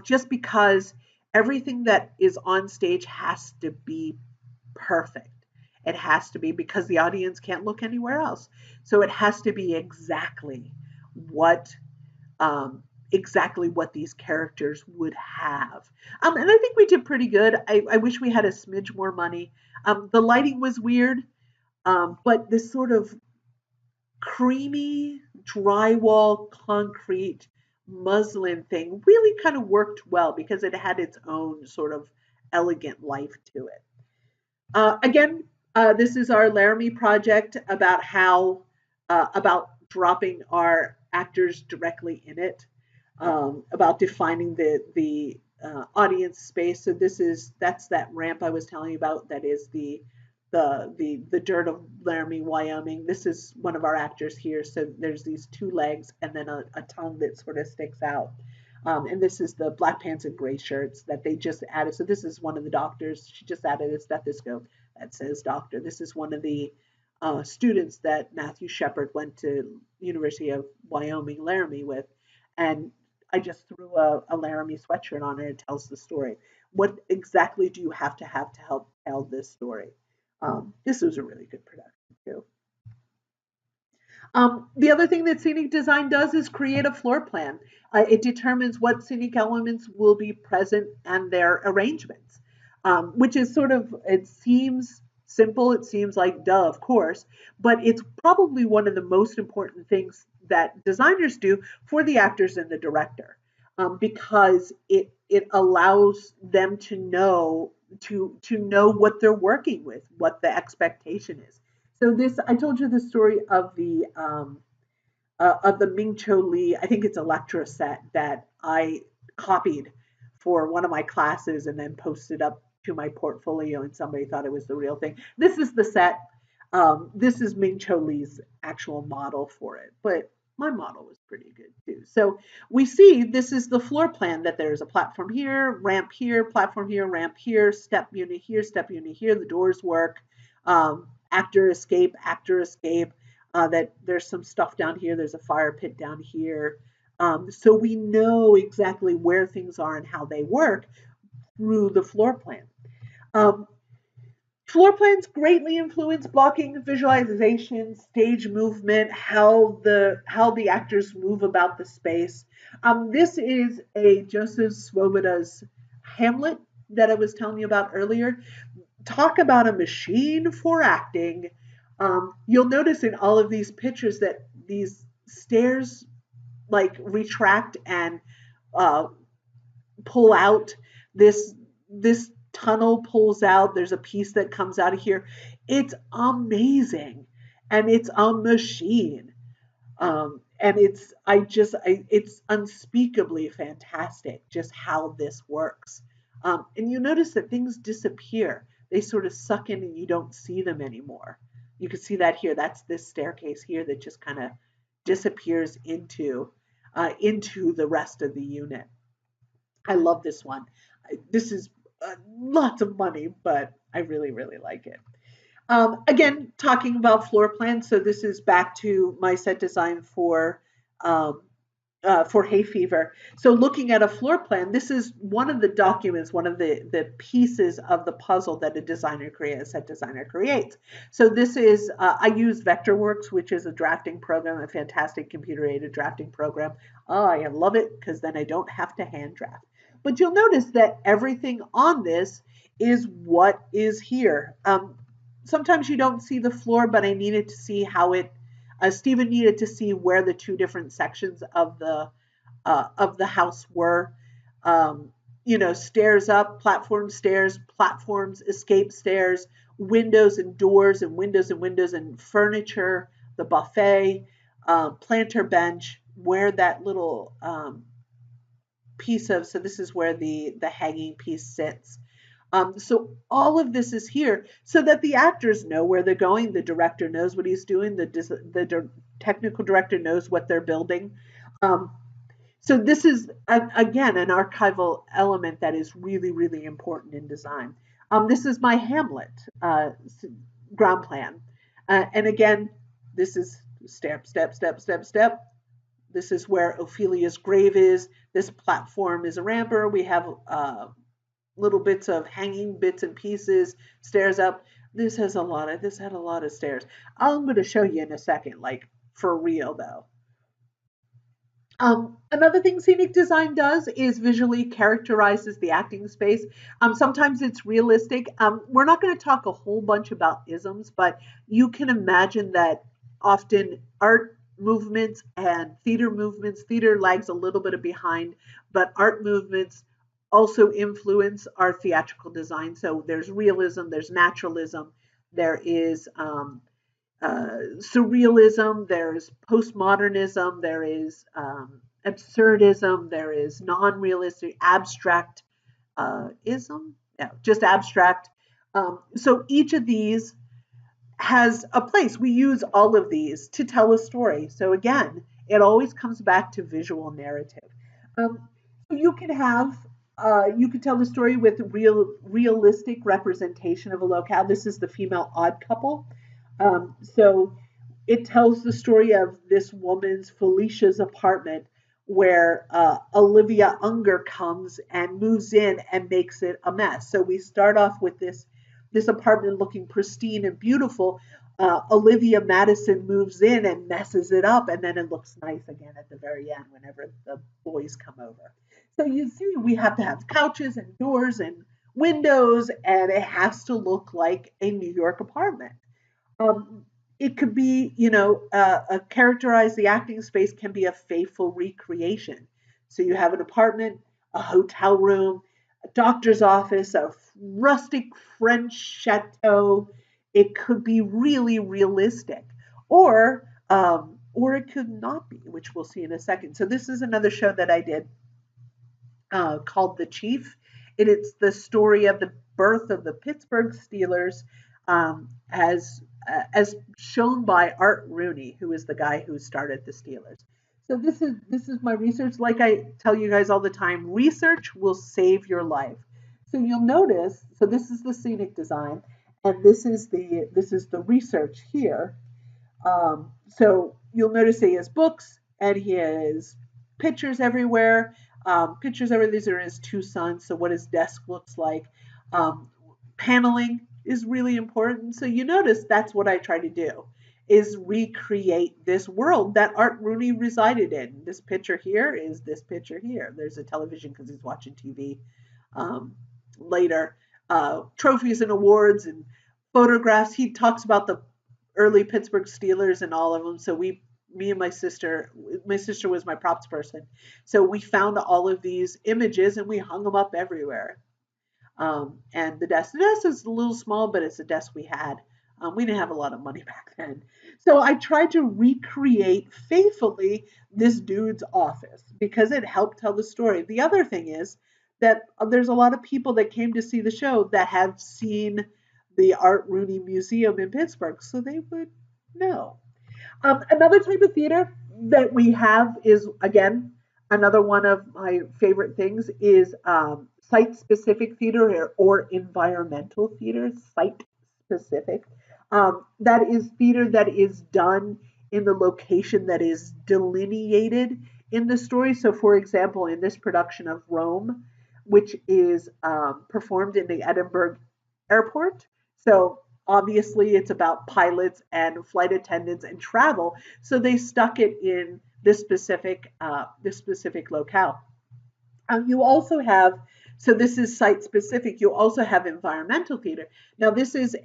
just because everything that is on stage has to be perfect. It has to be because the audience can't look anywhere else. So it has to be what um, exactly what these characters would have. And I think we did pretty good. I wish we had a smidge more money. The lighting was weird, but this sort of creamy drywall concrete muslin thing really kind of worked well because it had its own sort of elegant life to it. Again, this is our Laramie project about how about dropping our actors directly in it, about defining the audience space. So that's that ramp I was telling you about. That is the dirt of Laramie, Wyoming. This is one of our actors here. So there's these two legs and then a tongue that sort of sticks out. And this is the black pants and gray shirts that they just added. So this is one of the doctors. She just added a stethoscope that says doctor. This is one of the students that Matthew Shepard went to University of Wyoming Laramie with, and I just threw a Laramie sweatshirt on it. It tells the story. What exactly do you have to help tell this story? This was a really good production too. The other thing that scenic design does is create a floor plan. It determines what scenic elements will be present and their arrangements, which is sort of, it seems simple, it seems like duh, of course, but it's probably one of the most important things that designers do for the actors and the director, because it allows them to know what they're working with, what the expectation is. So this, I told you the story of the Ming Cho Lee, I think it's Electra set that I copied for one of my classes and then posted up to my portfolio, and somebody thought it was the real thing. This is the set. This is Ming Cho Lee's actual model for it, but my model was pretty good too. So we see this is the floor plan, that there's a platform here, platform here, ramp here, step unit here, step unit here. The doors work. Actor escape, actor escape. That there's some stuff down here. There's a fire pit down here. So we know exactly where things are and how they work through the floor plan. Um, Floor plans greatly influence blocking, visualization, stage movement, how the actors move about the space. This is a Joseph Svoboda's Hamlet that I was telling you about earlier. Talk about a machine for acting. You'll notice in all of these pictures that these stairs like retract and uh, pull out. This tunnel pulls out. There's a piece that comes out of here. It's amazing, and it's a machine. And it's unspeakably fantastic just how this works. And you notice that things disappear. They sort of suck in and you don't see them anymore. You can see that here. That's this staircase here that just kind of disappears into the rest of the unit. I love this one. This is lots of money, but I really, really like it. Again, talking about floor plans. So this is back to my set design um, for hay fever. So looking at a floor plan, this is one of the documents, one of the pieces of the puzzle that a set designer creates. So this is, I use Vectorworks, which is a drafting program, a fantastic computer-aided drafting program. Oh, I love it because then I don't have to hand draft. But you'll notice that everything on this is what is here. Sometimes you don't see the floor, but I needed to see how it Stephen needed to see where the two different sections of the house were. Stairs up, stairs, platforms, escape stairs, windows and doors, and windows and windows, and furniture, the buffet, planter bench, where that little piece of. So this is where the hanging piece sits. So all of this is here so that the actors know where they're going. The director knows what he's doing. The technical director knows what they're building. Um, so this is, again, an archival element that is really, really important in design. This is my Hamlet ground plan. And again, this is step, step, step, step, step. This is where Ophelia's grave is. This platform is a ramper. We have little bits of hanging bits and pieces, stairs up. This had a lot of stairs. I'm going to show you in a second, like for real though. Another thing scenic design does is visually characterizes the acting space. Sometimes it's realistic. We're not going to talk a whole bunch about isms, but you can imagine that often art movements and theater lags a little bit behind, but art movements also influence our theatrical design. So there's realism, there's naturalism, there is surrealism, there's postmodernism, there is absurdism, there is non-realistic, abstract ism, no, just abstract. So each of these has a place. We use all of these to tell a story. So again, it always comes back to visual narrative. So you can tell the story with realistic representation of a locale. This is the female odd couple. So it tells the story of this woman's Felicia's apartment where Olivia Unger comes and moves in and makes it a mess. So we start off with this apartment looking pristine and beautiful. Olivia Madison moves in and messes it up, and then it looks nice again at the very end whenever the boys come over. So you see, we have to have couches and doors and windows, and it has to look like a New York apartment. Um, it could be, characterize the acting space can be a faithful recreation. So you have an apartment, a hotel room, a doctor's office, a rustic French chateau. It could be really realistic, or it could not be, which we'll see in a second. So this is another show that I did called The Chief. It's the story of the birth of the Pittsburgh Steelers, as shown by Art Rooney, who is the guy who started the Steelers. So this is my research. Like I tell you guys all the time, research will save your life. So you'll notice. So this is the scenic design, and this is the research here. So you'll notice he has books and he has pictures everywhere. Pictures everywhere. These are his two sons. So what his desk looks like. Paneling is really important. So you notice that's what I try to do is recreate this world that Art Rooney resided in. This picture here is this picture here. There's a television because he's watching TV later. Trophies and awards and photographs. He talks about the early Pittsburgh Steelers and all of them. So me and my sister was my props person. So we found all of these images and we hung them up everywhere. And the desk is a little small, but it's a desk we had. We didn't have a lot of money back then. So I tried to recreate faithfully this dude's office because it helped tell the story. The other thing is that there's a lot of people that came to see the show that have seen the Art Rooney Museum in Pittsburgh, so they would know. Another type of theater that we have is, again, another one of my favorite things is site specific theater or environmental theater, site specific. That is theater that is done in the location that is delineated in the story. So, for example, in this production of Rome, which is performed in the Edinburgh airport. So, obviously, it's about pilots and flight attendants and travel. So, they stuck it in this specific locale. You also have, so this is site specific. You also have environmental theater. Now this is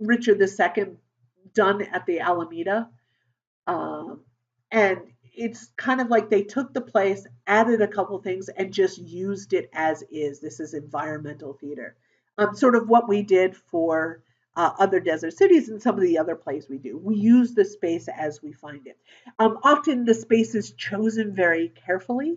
Richard II done at the Alameda, um, and it's kind of like they took the place, added a couple things, and just used it as is. This is environmental theater, sort of what we did for other desert cities and some of the other plays we do. We use the space as we find it. Often the space is chosen very carefully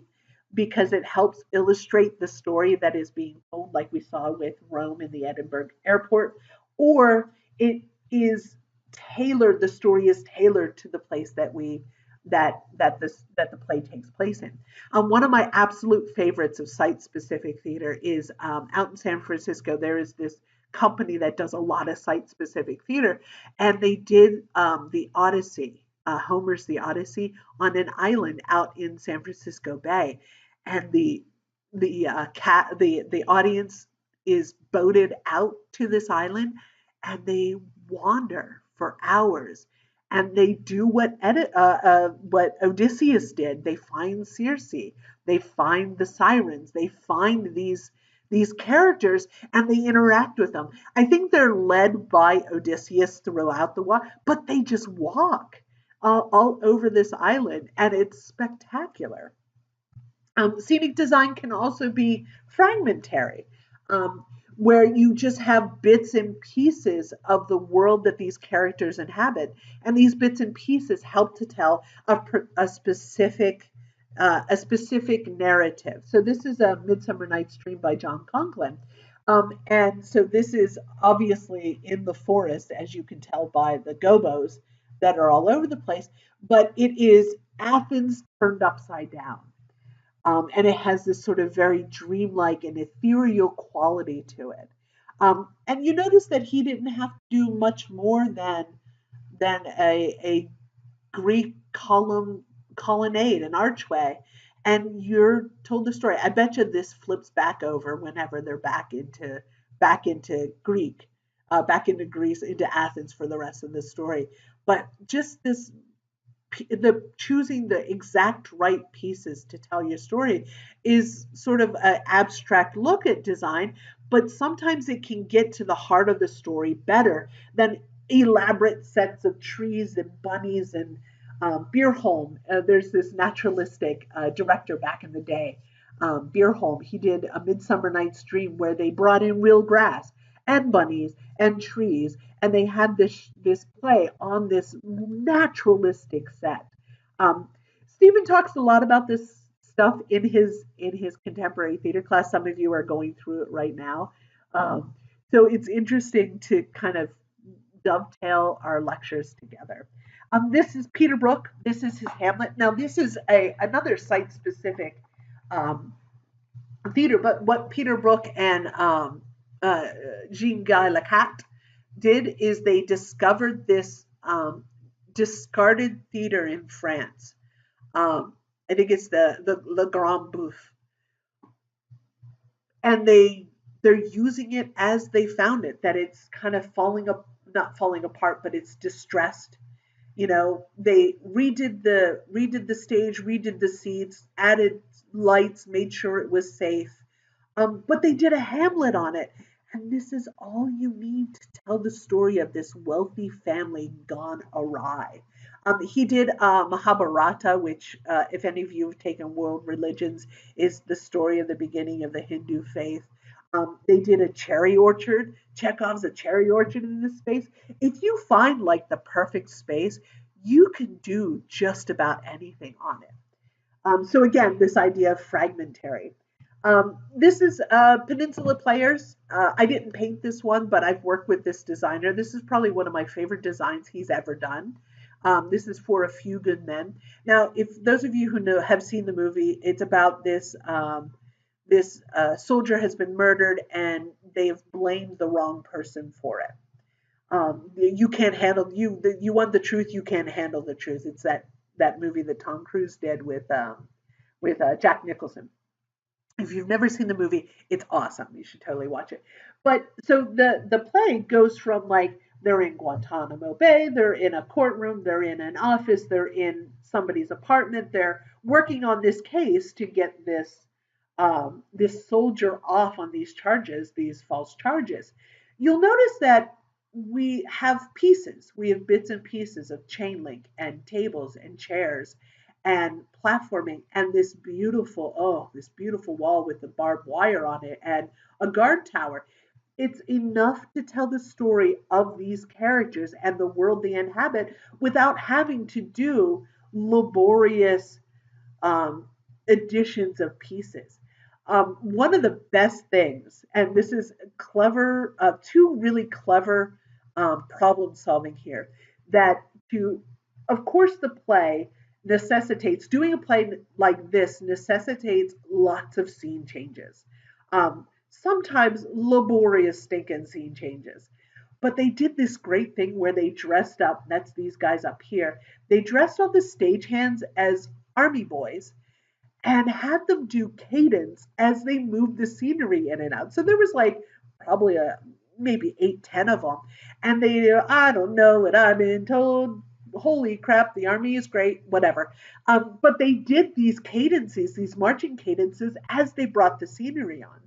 because it helps illustrate the story that is being told, like we saw with Rome in the Edinburgh airport, or it is tailored, the story is tailored to the place that we that the play takes place in. One of my absolute favorites of site-specific theater is out in San Francisco. There is this company that does a lot of site-specific theater, and they did the Odyssey, Homer's The Odyssey, on an island out in San Francisco Bay, and the audience is boated out to this island, and they wander for hours, and they do what Odysseus did. They find Circe, they find the sirens, they find these characters, and they interact with them. I think they're led by Odysseus throughout the walk, but they just walk all over this island, and it's spectacular. Scenic design can also be fragmentary, um, where you just have bits and pieces of the world that these characters inhabit, and these bits and pieces help to tell a specific narrative. So this is a Midsummer Night's Dream by John Conklin. And so this is obviously in the forest, as you can tell by the gobos that are all over the place, but it is Athens turned upside down. And it has this sort of very dreamlike and ethereal quality to it. And you notice that he didn't have to do much more than a Greek colonnade, an archway, and you're told the story. I bet you this flips back over whenever they're back into Greek, back into Greece, into Athens for the rest of the story. But just this the choosing the exact right pieces to tell your story is sort of an abstract look at design, but sometimes it can get to the heart of the story better than elaborate sets of trees and bunnies and Beerholm. There's this naturalistic director back in the day, Beerholm. He did A Midsummer Night's Dream where they brought in real grass and bunnies and trees, and they had this play on this naturalistic set. Stephen talks a lot about this stuff in his contemporary theater class. Some of you are going through it right now, so it's interesting to kind of dovetail our lectures together. This is Peter Brook. This is his Hamlet. Now this is another site specific um, theater, but what Peter Brook and Jean Guy Lacat did is they discovered this discarded theater in France. I think it's the Le Grand Bouffe, and they're using it as they found it. That it's kind of not falling apart, but it's distressed. You know, they redid the stage, redid the seats, added lights, made sure it was safe. But they did a Hamlet on it. And this is all you need to tell the story of this wealthy family gone awry. He did Mahabharata, which, if any of you have taken world religions, is the story of the beginning of the Hindu faith. They did a cherry orchard. Chekhov's a cherry orchard in this space. If you find like the perfect space, you can do just about anything on it. So again, this idea of fragmentary. This is Peninsula Players. I didn't paint this one, but I've worked with this designer. This is probably one of my favorite designs he's ever done. This is For a Few Good Men. Now, if those of you who know have seen the movie, it's about this soldier has been murdered, and they've blamed the wrong person for it. You can't handle you want the truth. You can't handle the truth. It's that movie that Tom Cruise did with Jack Nicholson. If you've never seen the movie, it's awesome. You should totally watch it. But so the play goes from like they're in Guantanamo Bay, they're in a courtroom, they're in an office, they're in somebody's apartment, they're working on this case to get this soldier off on these charges, these false charges. You'll notice that we have pieces, we have bits and pieces of chain link and tables and chairs and platforming and this beautiful wall with the barbed wire on it and a guard tower. It's enough to tell the story of these characters and the world they inhabit without having to do laborious additions of pieces. One of the best things, and this is clever, two really clever problem solving here, that to, of course, the play doing a play like this necessitates lots of scene changes. Sometimes laborious stinking scene changes. But they did this great thing where they dressed up, that's these guys up here, they dressed all the stagehands as army boys and had them do cadence as they moved the scenery in and out. So there was like probably maybe 8, 10 of them. And they, I don't know what I've been told. Holy crap, the army is great, whatever. But they did these cadences, these marching cadences, as they brought the scenery on.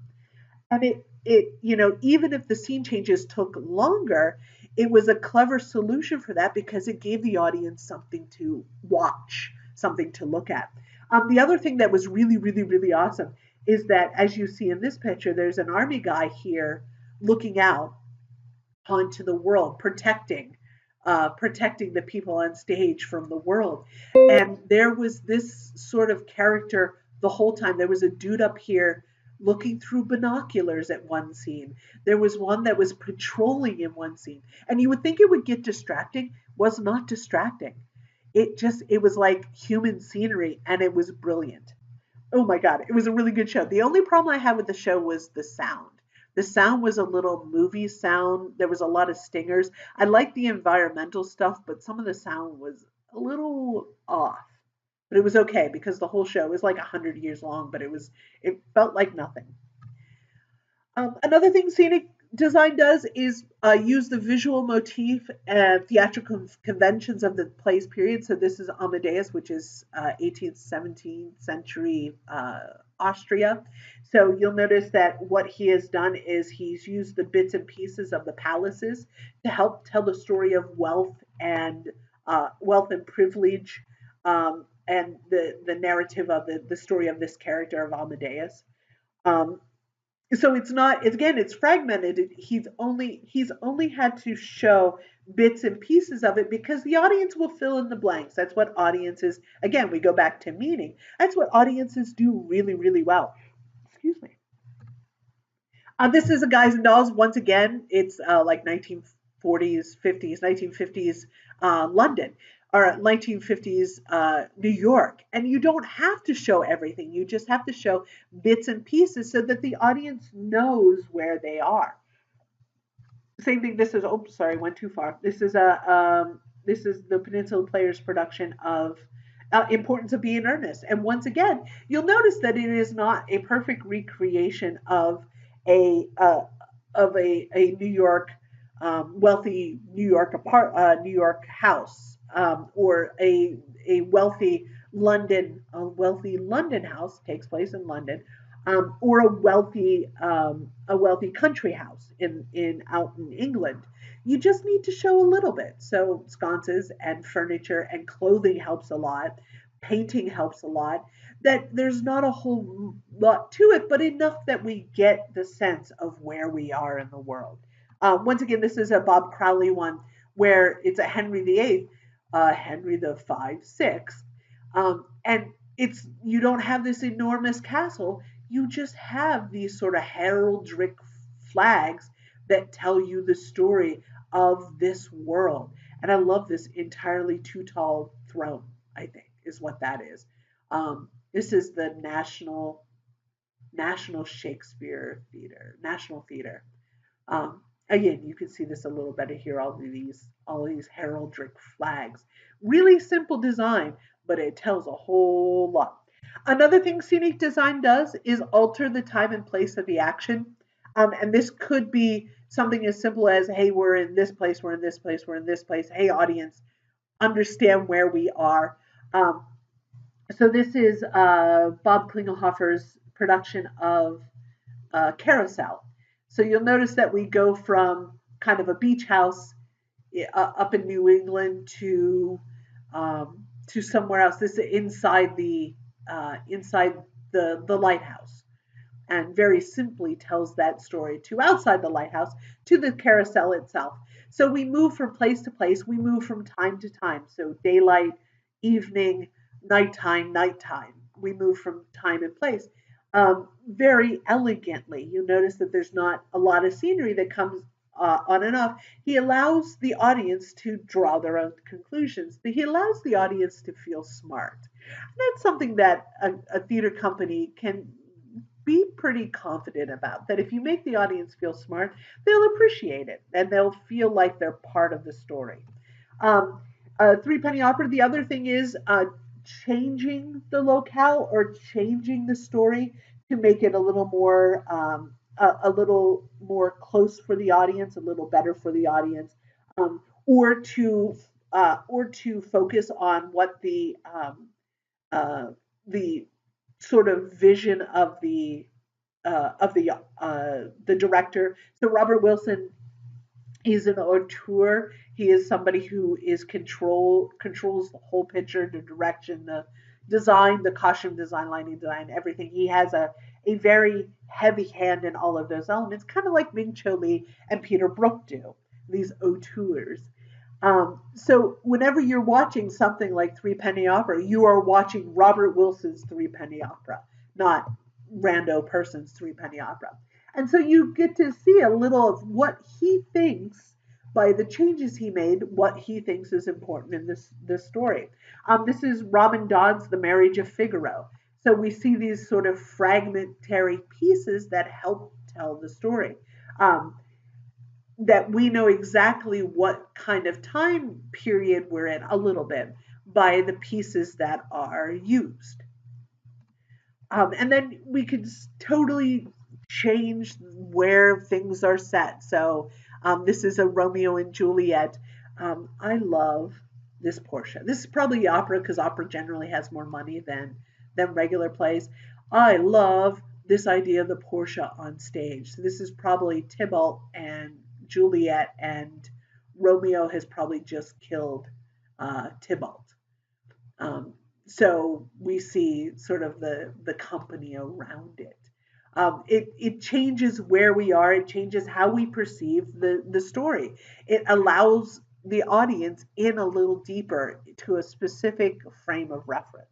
And even if the scene changes took longer, it was a clever solution for that because it gave the audience something to watch, something to look at. The other thing that was really, really, really awesome is that, as you see in this picture, there's an army guy here looking out onto the world, protecting the people on stage from the world. And there was this sort of character the whole time. There was a dude up here looking through binoculars at one scene. There was one that was patrolling in one scene. And you would think it would get distracting, was not distracting. It was like human scenery and it was brilliant. Oh my God, it was a really good show. The only problem I had with the show was the sound. The sound was a little movie sound. There was a lot of stingers. I liked the environmental stuff, but some of the sound was a little off. But it was okay because the whole show was like 100 years long, but it felt like nothing. Another thing Scenic Design does is use the visual motif and theatrical conventions of the play's period. So this is Amadeus, which is 18th, 17th century Austria. So you'll notice that what he has done is he's used the bits and pieces of the palaces to help tell the story of wealth and privilege, and the narrative of the story of this character of Amadeus. Um, so it's fragmented. He's only had to show bits and pieces of it because the audience will fill in the blanks. That's what audiences, again, we go back to meaning. That's what audiences do really, really well. Excuse me. This is a Guys and Dolls. Once again, it's like 1940s, 50s, 1950s London or 1950s New York. And you don't have to show everything. You just have to show bits and pieces so that the audience knows where they are. Same thing. This is, oh, sorry, went too far. This is the Peninsula Players production of Importance of Being Earnest. And once again, you'll notice that it is not a perfect recreation a a New York wealthy New York house, or a wealthy London house takes place in London, or a wealthy country house in out in England. You just need to show a little bit. So sconces and furniture and clothing helps a lot. Painting helps a lot. That there's not a whole lot to it, but enough that we get the sense of where we are in the world. Once again, this is a Bob Crowley one where it's a Henry VIII, Henry the Five, Six, and you don't have this enormous castle. You just have these sort of heraldic flags that tell you the story of this world. And I love this entirely too tall throne, I think, is what that is. This is the National Shakespeare Theater, National Theater. Again, you can see this a little better here. All these heraldic flags. Really simple design, but it tells a whole lot. Another thing Scenic Design does is alter the time and place of the action. And this could be something as simple as, hey, we're in this place, we're in this place, we're in this place. Hey, audience, understand where we are. So this is Bob Klingelhofer's production of Carousel. So you'll notice that we go from kind of a beach house up in New England to somewhere else. This is inside the lighthouse, and very simply tells that story to outside the lighthouse, to the carousel itself. So we move from place to place. We move from time to time. So daylight, evening, nighttime, nighttime. We move from time and place very elegantly. You notice that there's not a lot of scenery that comes on and off, he allows the audience to draw their own conclusions. He allows the audience to feel smart. And that's something that a theater company can be pretty confident about. That if you make the audience feel smart, they'll appreciate it and they'll feel like they're part of the story. Um, Three Penny Opera. The other thing is changing the locale or changing the story to make it a little more a little more close for the audience, a little better for the audience, or to focus on what uh, the sort of vision of the director. So Robert Wilson, he's an auteur. He is somebody who is controls the whole picture, the direction, the design, the costume design, lighting design, everything. He has a very heavy hand in all of those elements, kind of like Ming Cho Lee and Peter Brook do, these auteurs. So whenever you're watching something like Three Penny Opera, you are watching Robert Wilson's Three Penny Opera, not rando person's Three Penny Opera. And so you get to see a little of what he thinks by the changes he made, what he thinks is important in this story. This is Robin Dodd's The Marriage of Figaro. So we see these sort of fragmentary pieces that help tell the story. That we know exactly what kind of time period we're in a little bit by the pieces that are used. And then we could totally change where things are set. So this is a Romeo and Juliet. I love this Portia. This is probably opera because opera generally has more money than regular plays. I love this idea of the Portia on stage. So this is probably Tybalt and Juliet, and Romeo has probably just killed Tybalt. So we see sort of the company around it. It changes where we are. It changes how we perceive the story. It allows the audience in a little deeper to a specific frame of reference.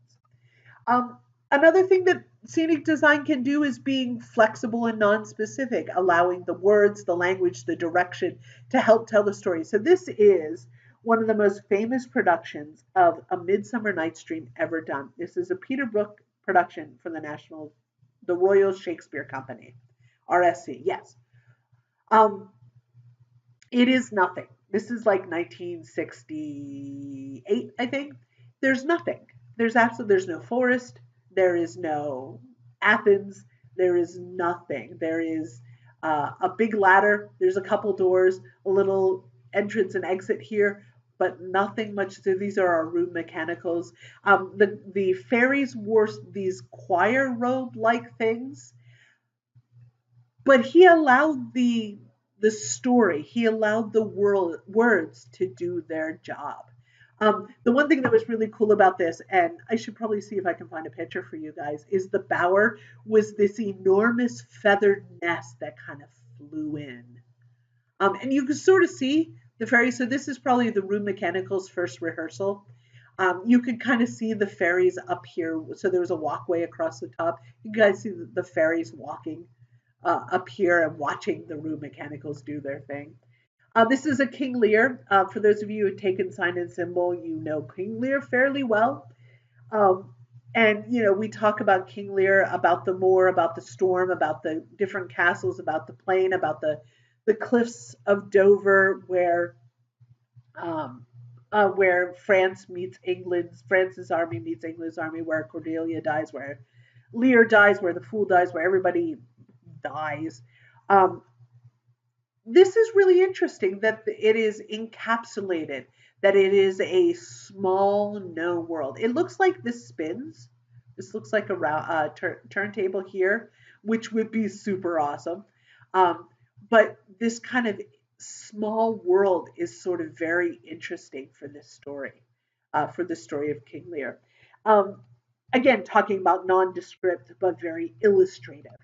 Another thing that scenic design can do is being flexible and non-specific, allowing the words, the language, the direction to help tell the story. So this is one of the most famous productions of A Midsummer Night's Dream ever done. This is a Peter Brook production for the Royal Shakespeare Company, RSC. Yes, it is nothing. This is like 1968, I think. There's nothing. There's no forest. There is no Athens. There is nothing. There is a big ladder. There's a couple doors, a little entrance and exit here, but nothing much. So these are our room mechanicals. The fairies wore these choir robe like things, but he allowed the story. He allowed the words to do their job. The one thing that was really cool about this, and I should probably see if I can find a picture for you guys, is the bower was this enormous feathered nest that kind of flew in. And you can sort of see the fairies. So this is probably the room mechanicals first rehearsal. You could kind of see the fairies up here. So there was a walkway across the top. You guys see the fairies walking up here and watching the room mechanicals do their thing. This is a King Lear. For those of you who have taken Sign and Symbol, you know King Lear fairly well. And, we talk about King Lear, about the moor, about the storm, about the different castles, about the plain, about the cliffs of Dover, where France meets England, France's army meets England's army, where Cordelia dies, where Lear dies, where the fool dies, where everybody dies. This is really interesting that it is encapsulated, that it is a small known world. It looks like this spins. This looks like a turntable here, which would be super awesome. But this kind of small world is sort of very interesting for this story, for the story of King Lear. Again, talking about nondescript but very illustrative.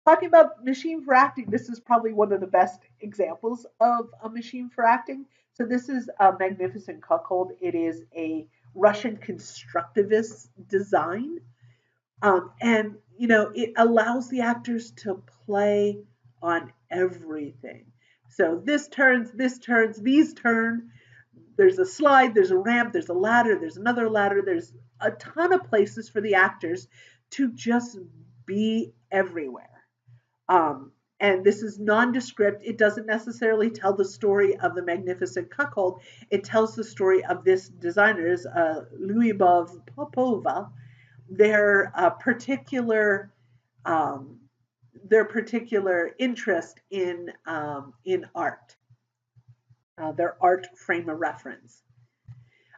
Talking about machine for acting, this is probably one of the best examples of a machine for acting. So this is a Magnificent Cuckold. It is a Russian constructivist design. And, it allows the actors to play on everything. So this turns, these turn. There's a slide, there's a ramp, there's a ladder, there's another ladder. There's a ton of places for the actors to just be everywhere. And this is nondescript. It doesn't necessarily tell the story of the magnificent cuckold. It tells the story of this designer's, Lyubov Popova, their um, particular interest in art, their art frame of reference.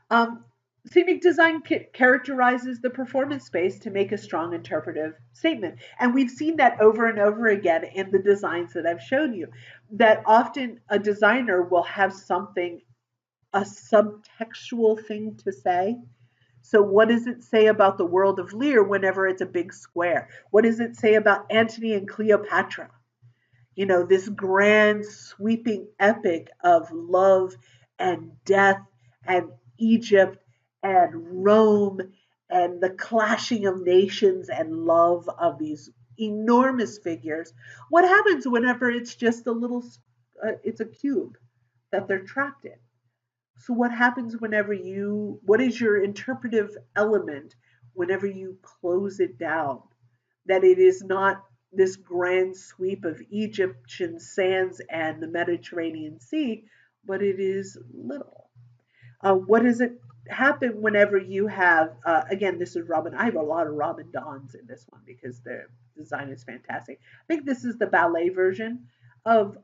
Um, Scenic design characterizes the performance space to make a strong interpretive statement. And we've seen that over and over again in the designs that I've shown you, that often a designer will have something, a subtextual thing to say. So, what does it say about the world of Lear whenever it's a big square? What does it say about Antony and Cleopatra? This grand sweeping epic of love and death and Egypt and Rome and the clashing of nations and love of these enormous figures. What happens whenever it's just it's a cube that they're trapped in? So what happens what is your interpretive element whenever you close it down? That it is not this grand sweep of Egyptian sands and the Mediterranean Sea, but it is little. What does it happen whenever you have, again, this is Robin. I have a lot of Robin Dons in this one because the design is fantastic. I think this is the ballet version of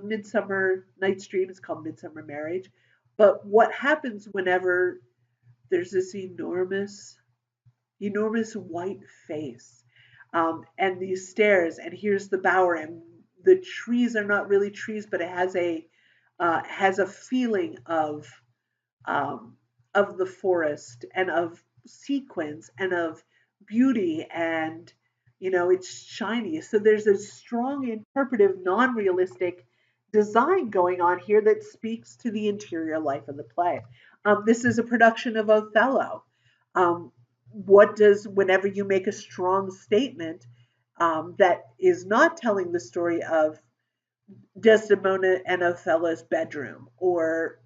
Midsummer Night's Dream. It's called Midsummer Marriage. But what happens whenever there's this enormous white face, and these stairs, and here's the bower, and the trees are not really trees, but it has a feeling of the forest and of sequence and of beauty, and it's shiny. So there's a strong interpretive, non-realistic design going on here that speaks to the interior life of the play. This is a production of Othello. What does Whenever you make a strong statement that is not telling the story of Desdemona and Othello's bedroom, or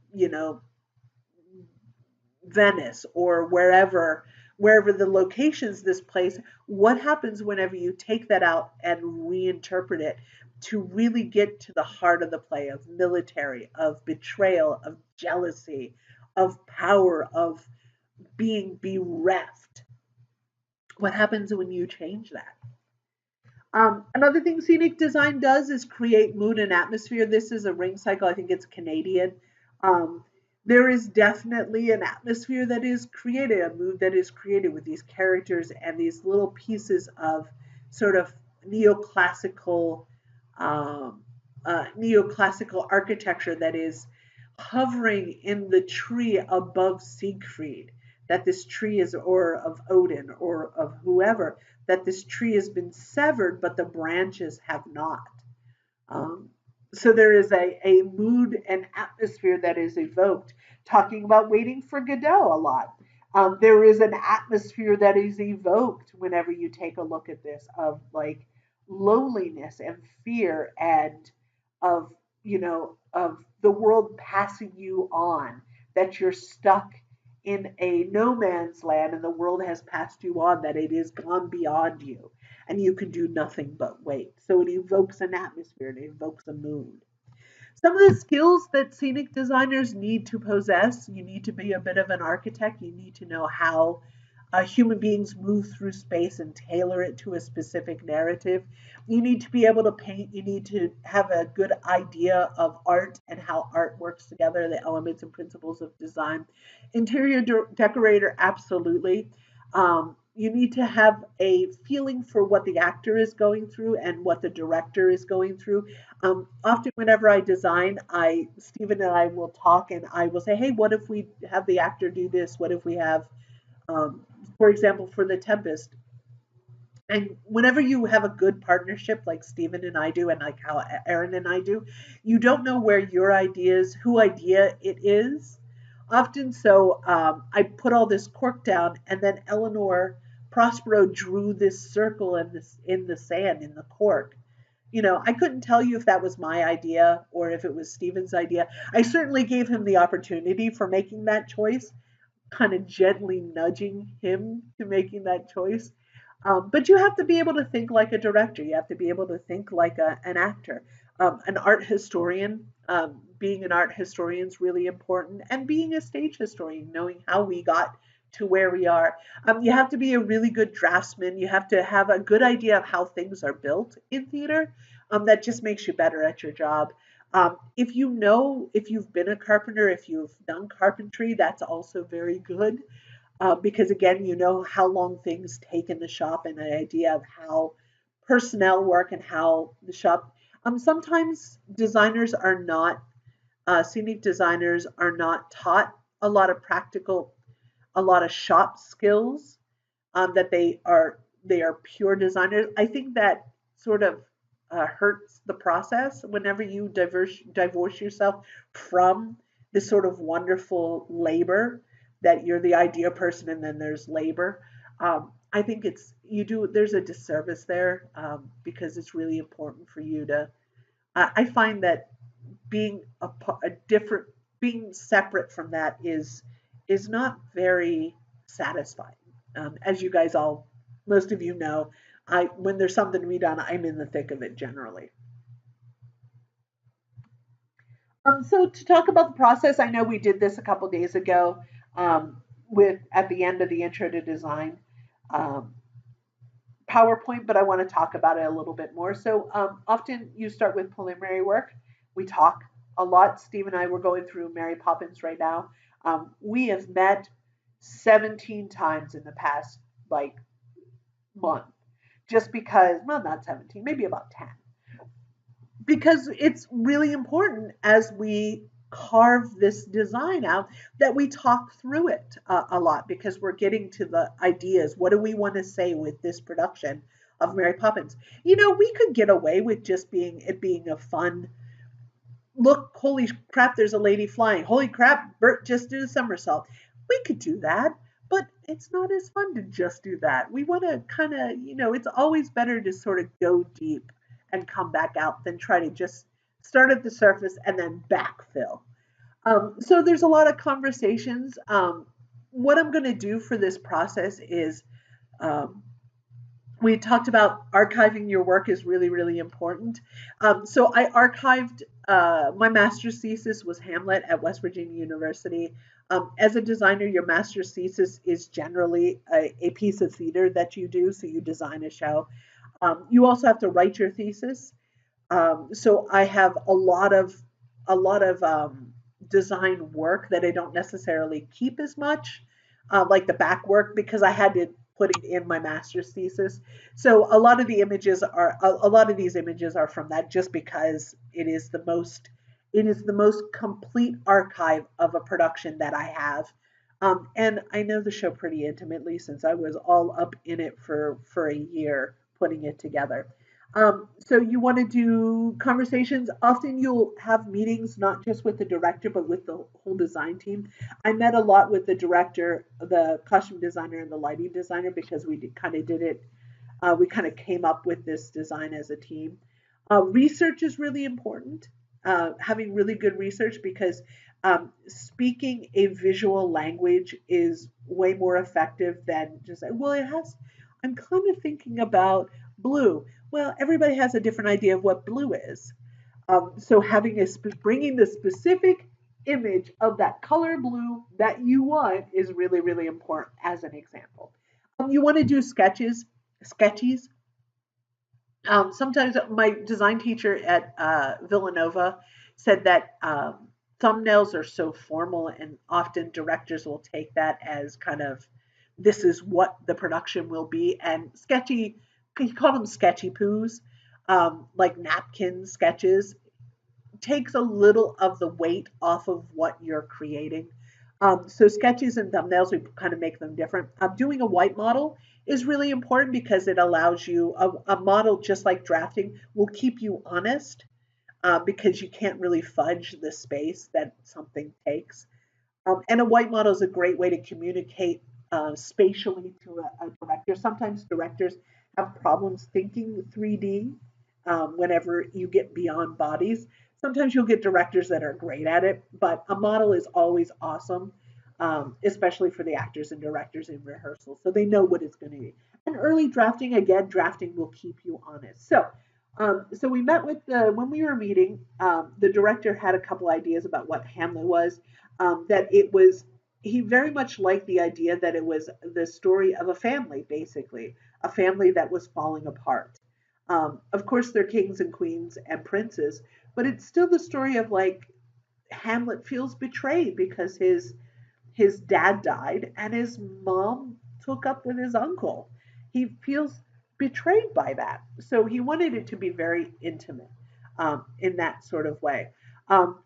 Venice, or wherever the locations this place, what happens whenever you take that out and reinterpret it to really get to the heart of the play, of military, of betrayal, of jealousy, of power, of being bereft? What happens when you change that? Another thing scenic design does is create mood and atmosphere. This is a ring cycle. I think it's Canadian. Um, there is definitely an atmosphere that is created, a mood that is created with these characters and these little pieces of sort of neoclassical, neoclassical architecture that is hovering in the tree above Siegfried. That this tree is, or of Odin, or of whoever, that this tree has been severed, but the branches have not. Um, so there is a mood and atmosphere that is evoked. Talking about Waiting for Godot a lot. There is an atmosphere that is evoked whenever you take a look at this, of like loneliness and fear, and of of the world passing you on, that you're stuck in a no man's land and the world has passed you on, that it is gone beyond you and you can do nothing but wait. So it evokes an atmosphere, it evokes a mood. Some of the skills that scenic designers need to possess: you need to be a bit of an architect, you need to know how human beings move through space and tailor it to a specific narrative. You need to be able to paint, you need to have a good idea of art and how art works together, the elements and principles of design. Interior decorator, absolutely. You need to have a feeling for what the actor is going through and what the director is going through. Often, whenever I design, Stephen and I will talk, and I will say, "Hey, what if we have the actor do this? What if we have, for example, for The Tempest?" And whenever you have a good partnership like Stephen and I do, and like how Aaron and I do, you don't know where your ideas, who idea it is. Often, so I put all this cork down, and then Eleanor Prospero drew this circle in the sand, in the cork, I couldn't tell you if that was my idea or if it was Steven's idea. I certainly gave him the opportunity for making that choice, kind of gently nudging him to making that choice. But you have to be able to think like a director. You have to be able to think like an actor, an art historian. Being an art historian is really important, and being a stage historian, knowing how we got to where we are. You have to be a really good draftsman. You have to have a good idea of how things are built in theater. That just makes you better at your job. If you've been a carpenter, if you've done carpentry, that's also very good, because again, you know how long things take in the shop and an idea of how personnel work and how the shop. Sometimes designers are not, scenic designers are not taught a lot of practical, a lot of shop skills, that they are pure designers. I think that sort of hurts the process whenever you divorce yourself from this sort of wonderful labor, that you're the idea person and then there's labor. I think there's a disservice there, because it's really important for you to. I find that being a different, being separate from that is not very satisfying. As you guys all, most of you know, I when there's something to be done, I'm in the thick of it generally. So to talk about the process, I know we did this a couple days ago, with at the end of the intro to design, um, PowerPoint, but I want to talk about it a little bit more. So often you start with preliminary work. We talk a lot. Steve and I were going through Mary Poppins right now. We have met 17 times in the past like month, just because, well, not 17, maybe about 10, because it's really important as we carve this design out that we talk through it a lot, because we're getting to the ideas. What do we want to say with this production of Mary Poppins? We could get away with just being a fun look. Holy crap, there's a lady flying. Holy crap, Bert just did a somersault. We could do that, but it's not as fun to just do that. We want to kind of, it's always better to sort of go deep and come back out than try to just start at the surface and then backfill. So there's a lot of conversations. What I'm going to do for this process is, um, we talked about archiving your work is really, really important. So I archived, my master's thesis was Hamlet at West Virginia University. As a designer, your master's thesis is generally a piece of theater that you do. So you design a show. You also have to write your thesis. So I have a lot of design work that I don't necessarily keep as much, like the back work, because I had to put it in my master's thesis. So a lot of these images are from that, just because it is the most complete archive of a production that I have. And I know the show pretty intimately, since I was all up in it for a year putting it together. So you want to do conversations. Often you'll have meetings not just with the director, but with the whole design team. I met a lot with the director, the costume designer, and the lighting designer, because we kind of did it. We kind of came up with this design as a team. Research is really important. Having really good research, because speaking a visual language is way more effective than just, well, it has. I'm kind of thinking about blue. Well, everybody has a different idea of what blue is. So bringing the specific image of that color blue that you want is really, really important as an example. You want to do sketches. Sometimes my design teacher at Villanova said that thumbnails are so formal, and often directors will take that as kind of, this is what the production will be. And sketchy, he called them sketchy poos, like napkin sketches, takes a little of the weight off of what you're creating. So sketches and thumbnails, we kind of make them different. Doing a white model is really important, because it allows you a model, just like drafting, will keep you honest, because you can't really fudge the space that something takes. And a white model is a great way to communicate spatially to a director. Sometimes directors have problems thinking 3D, whenever you get beyond bodies. Sometimes you'll get directors that are great at it, but a model is always awesome, especially for the actors and directors in rehearsal. So they know what it's going to be. And early drafting, again, drafting will keep you honest. So we met with when we were meeting, the director had a couple ideas about what Hamlet was. That it was, he very much liked the idea that it was the story of a family, basically, a family that was falling apart. Of course, they're kings and queens and princes, but it's still the story of like Hamlet feels betrayed because his dad died and his mom took up with his uncle. He feels betrayed by that. So he wanted it to be very intimate in that sort of way. Um,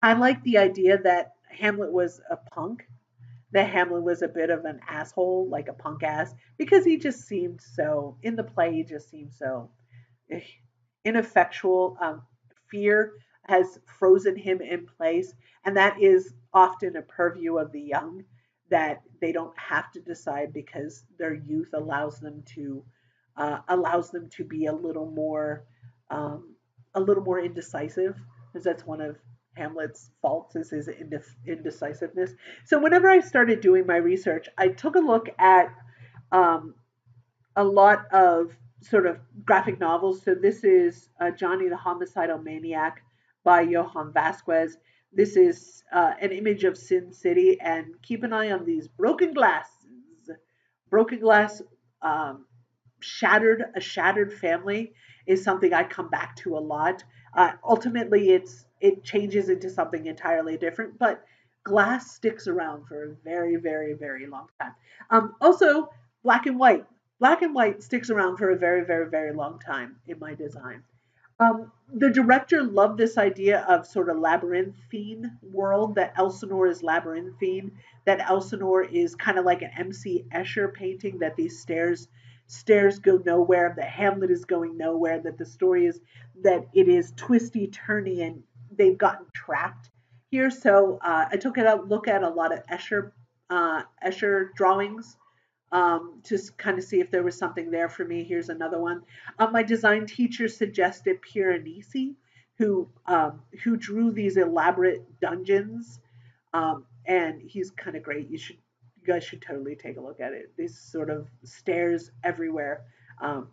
I like the idea that Hamlet was a punk, that Hamlet was a bit of an asshole, like a punk ass, because he just seemed so, in the play, he just seemed so eh, ineffectual. Fear has frozen him in place, and that is often a purview of the young, that they don't have to decide because their youth allows them to be um, a little more indecisive, because that's one of Hamlet's faults is his indecisiveness. So whenever I started doing my research, I took a look at um, a lot of sort of graphic novels. So this is Johnny the Homicidal Maniac by Johann Vasquez. This is an image of Sin City, and keep an eye on these broken glasses. Broken glass, um, a shattered family is something I come back to a lot. Ultimately, it changes into something entirely different, but glass sticks around for a very, very, very long time. Also, black and white. Black and white sticks around for a very, very, very long time in my design. The director loved this idea of sort of labyrinthine world, that Elsinore is labyrinthine, that Elsinore is kind of like an MC Escher painting, that these stairs go nowhere, that Hamlet is going nowhere, that the story is that it is twisty, turny, and they've gotten trapped here. So I took a look at a lot of Escher drawings to kind of see if there was something there for me. Here's another one. My design teacher suggested Piranesi, who drew these elaborate dungeons, and he's kind of great. You guys should totally take a look at it. These sort of stairs everywhere. Um,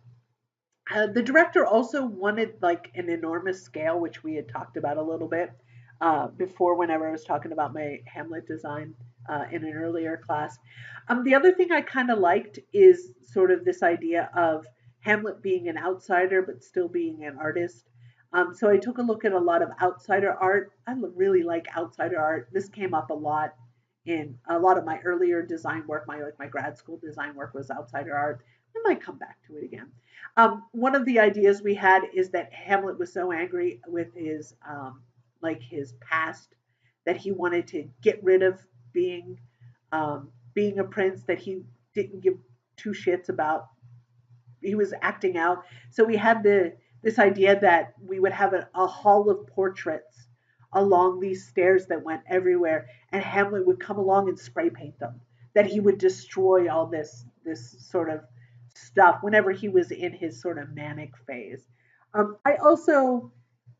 the director also wanted like an enormous scale, which we had talked about a little bit before whenever I was talking about my Hamlet design in an earlier class. The other thing I kind of liked is sort of this idea of Hamlet being an outsider but still being an artist. So I took a look at a lot of outsider art. I really like outsider art. This came up a lot in a lot of my earlier design work. My grad school design work was outsider art. I might come back to it again. One of the ideas we had is that Hamlet was so angry with his past, that he wanted to get rid of being being a prince, that he didn't give two shits about. He was acting out. So we had this idea that we would have a hall of portraits along these stairs that went everywhere, and Hamlet would come along and spray paint them. That he would destroy all this sort of stuff whenever he was in his sort of manic phase. I also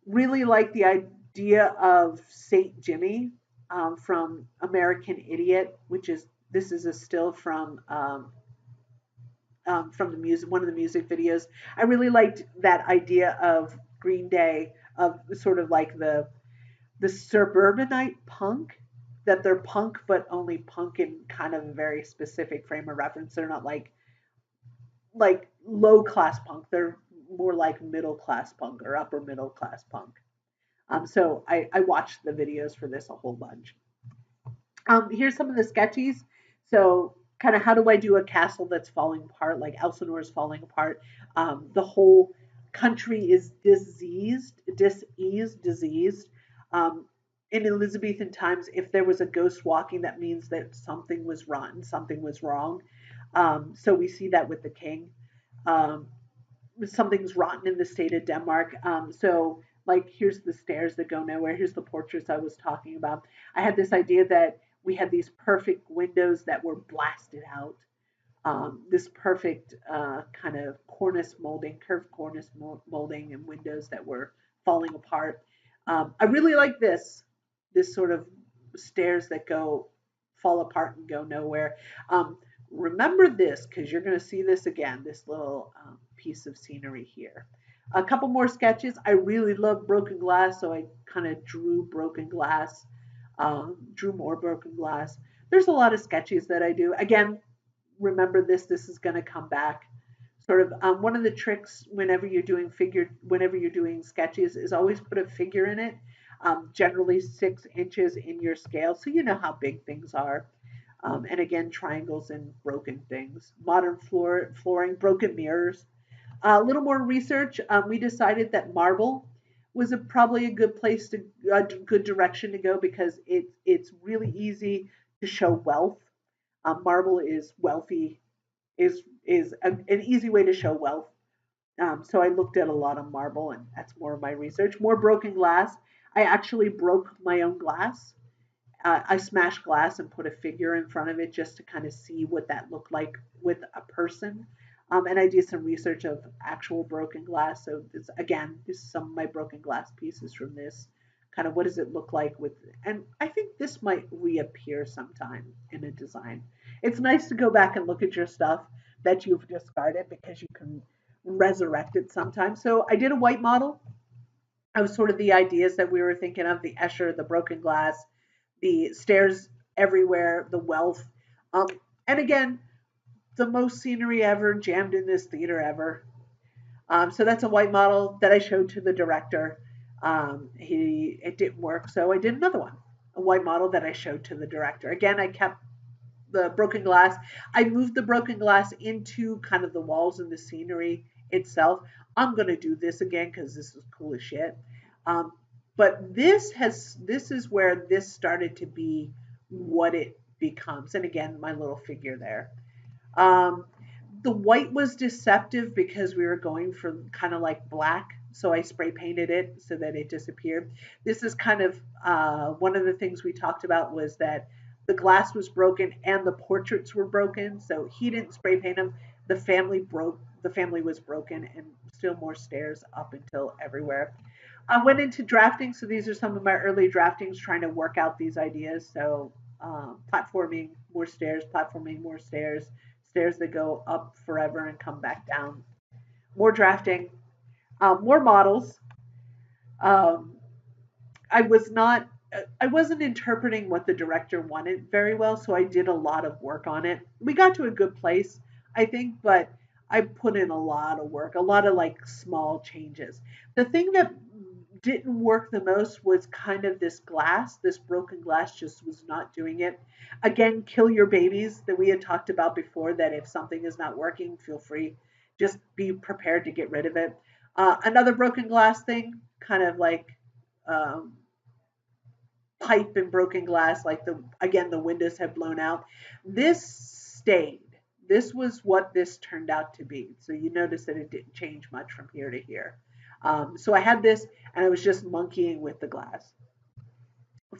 really like the idea of Saint Jimmy from American Idiot, which is this is a still from the music, one of the music videos. I really liked that idea of Green Day, of sort of like the suburbanite punk, that they're punk but only punk in kind of a very specific frame of reference. They're not like low class punk. They're more like middle class punk or upper middle class punk. So I watched the videos for this a whole bunch. Here's some of the sketches. So kind of how do I do a castle that's falling apart, like Elsinore is falling apart. The whole country is diseased. In Elizabethan times, if there was a ghost walking, that means that something was rotten, something was wrong. So we see that with the king. Um, Something's rotten in the state of Denmark. So like here's the stairs that go nowhere. Here's the portraits I was talking about. I had this idea that we had these perfect windows that were blasted out. this perfect kind of cornice molding, curved cornice molding, and windows that were falling apart. I really like this sort of stairs that go fall apart and go nowhere. Remember this because you're going to see this again. This little piece of scenery here. A couple more sketches. I really love broken glass, so I kind of drew broken glass, drew more broken glass. There's a lot of sketches that I do. Again, remember this. This is going to come back. Sort of one of the tricks whenever you're doing sketches is always put a figure in it. Generally 6 inches in your scale, so you know how big things are. And again, triangles and broken things, modern flooring, broken mirrors. A little more research. We decided that marble was probably a good place to a good direction to go because it's really easy to show wealth. Marble is wealthy, is an easy way to show wealth. So I looked at a lot of marble, and that's more of my research. More broken glass. I actually broke my own glass. I smashed glass and put a figure in front of it just to kind of see what that looked like with a person. And I did some research of actual broken glass. So this is some of my broken glass pieces from this. Kind of what does it look like with, and I think this might reappear sometime in a design. It's nice to go back and look at your stuff that you've discarded because you can resurrect it sometimes. So I did a white model of sort of the ideas that we were thinking of: the Escher, the broken glass, the stairs everywhere, the wealth. Um, and again, the most scenery ever jammed in this theater ever. So that's a white model that I showed to the director. It didn't work, so I did another one, a white model that I showed to the director. Again, I kept the broken glass. I moved the broken glass into kind of the walls and the scenery itself. I'm gonna do this again because this is cool as shit. Um, but this is where this started to be what it becomes. And again, my little figure there. Um, the white was deceptive because we were going for kind of like black. So I spray painted it so that it disappeared. This is kind of one of the things we talked about was that the glass was broken and the portraits were broken. So he didn't spray paint them. The family was broken, and still more stairs up until everywhere. I went into drafting. So these are some of my early draftings trying to work out these ideas. So platforming, more stairs, stairs that go up forever and come back down. More drafting, more models. Um, I was not, I wasn't interpreting what the director wanted very well, so I did a lot of work on it. We got to a good place, I think, but I put in a lot of work, a lot of like small changes. The thing that didn't work the most was kind of this broken glass just was not doing it. Again, kill your babies that we had talked about before, that if something is not working, feel free, just be prepared to get rid of it. Another broken glass thing, kind of like um, pipe and broken glass, like the windows have blown out. This stayed. This was what this turned out to be. So you notice that it didn't change much from here to here. So I had this and I was just monkeying with the glass.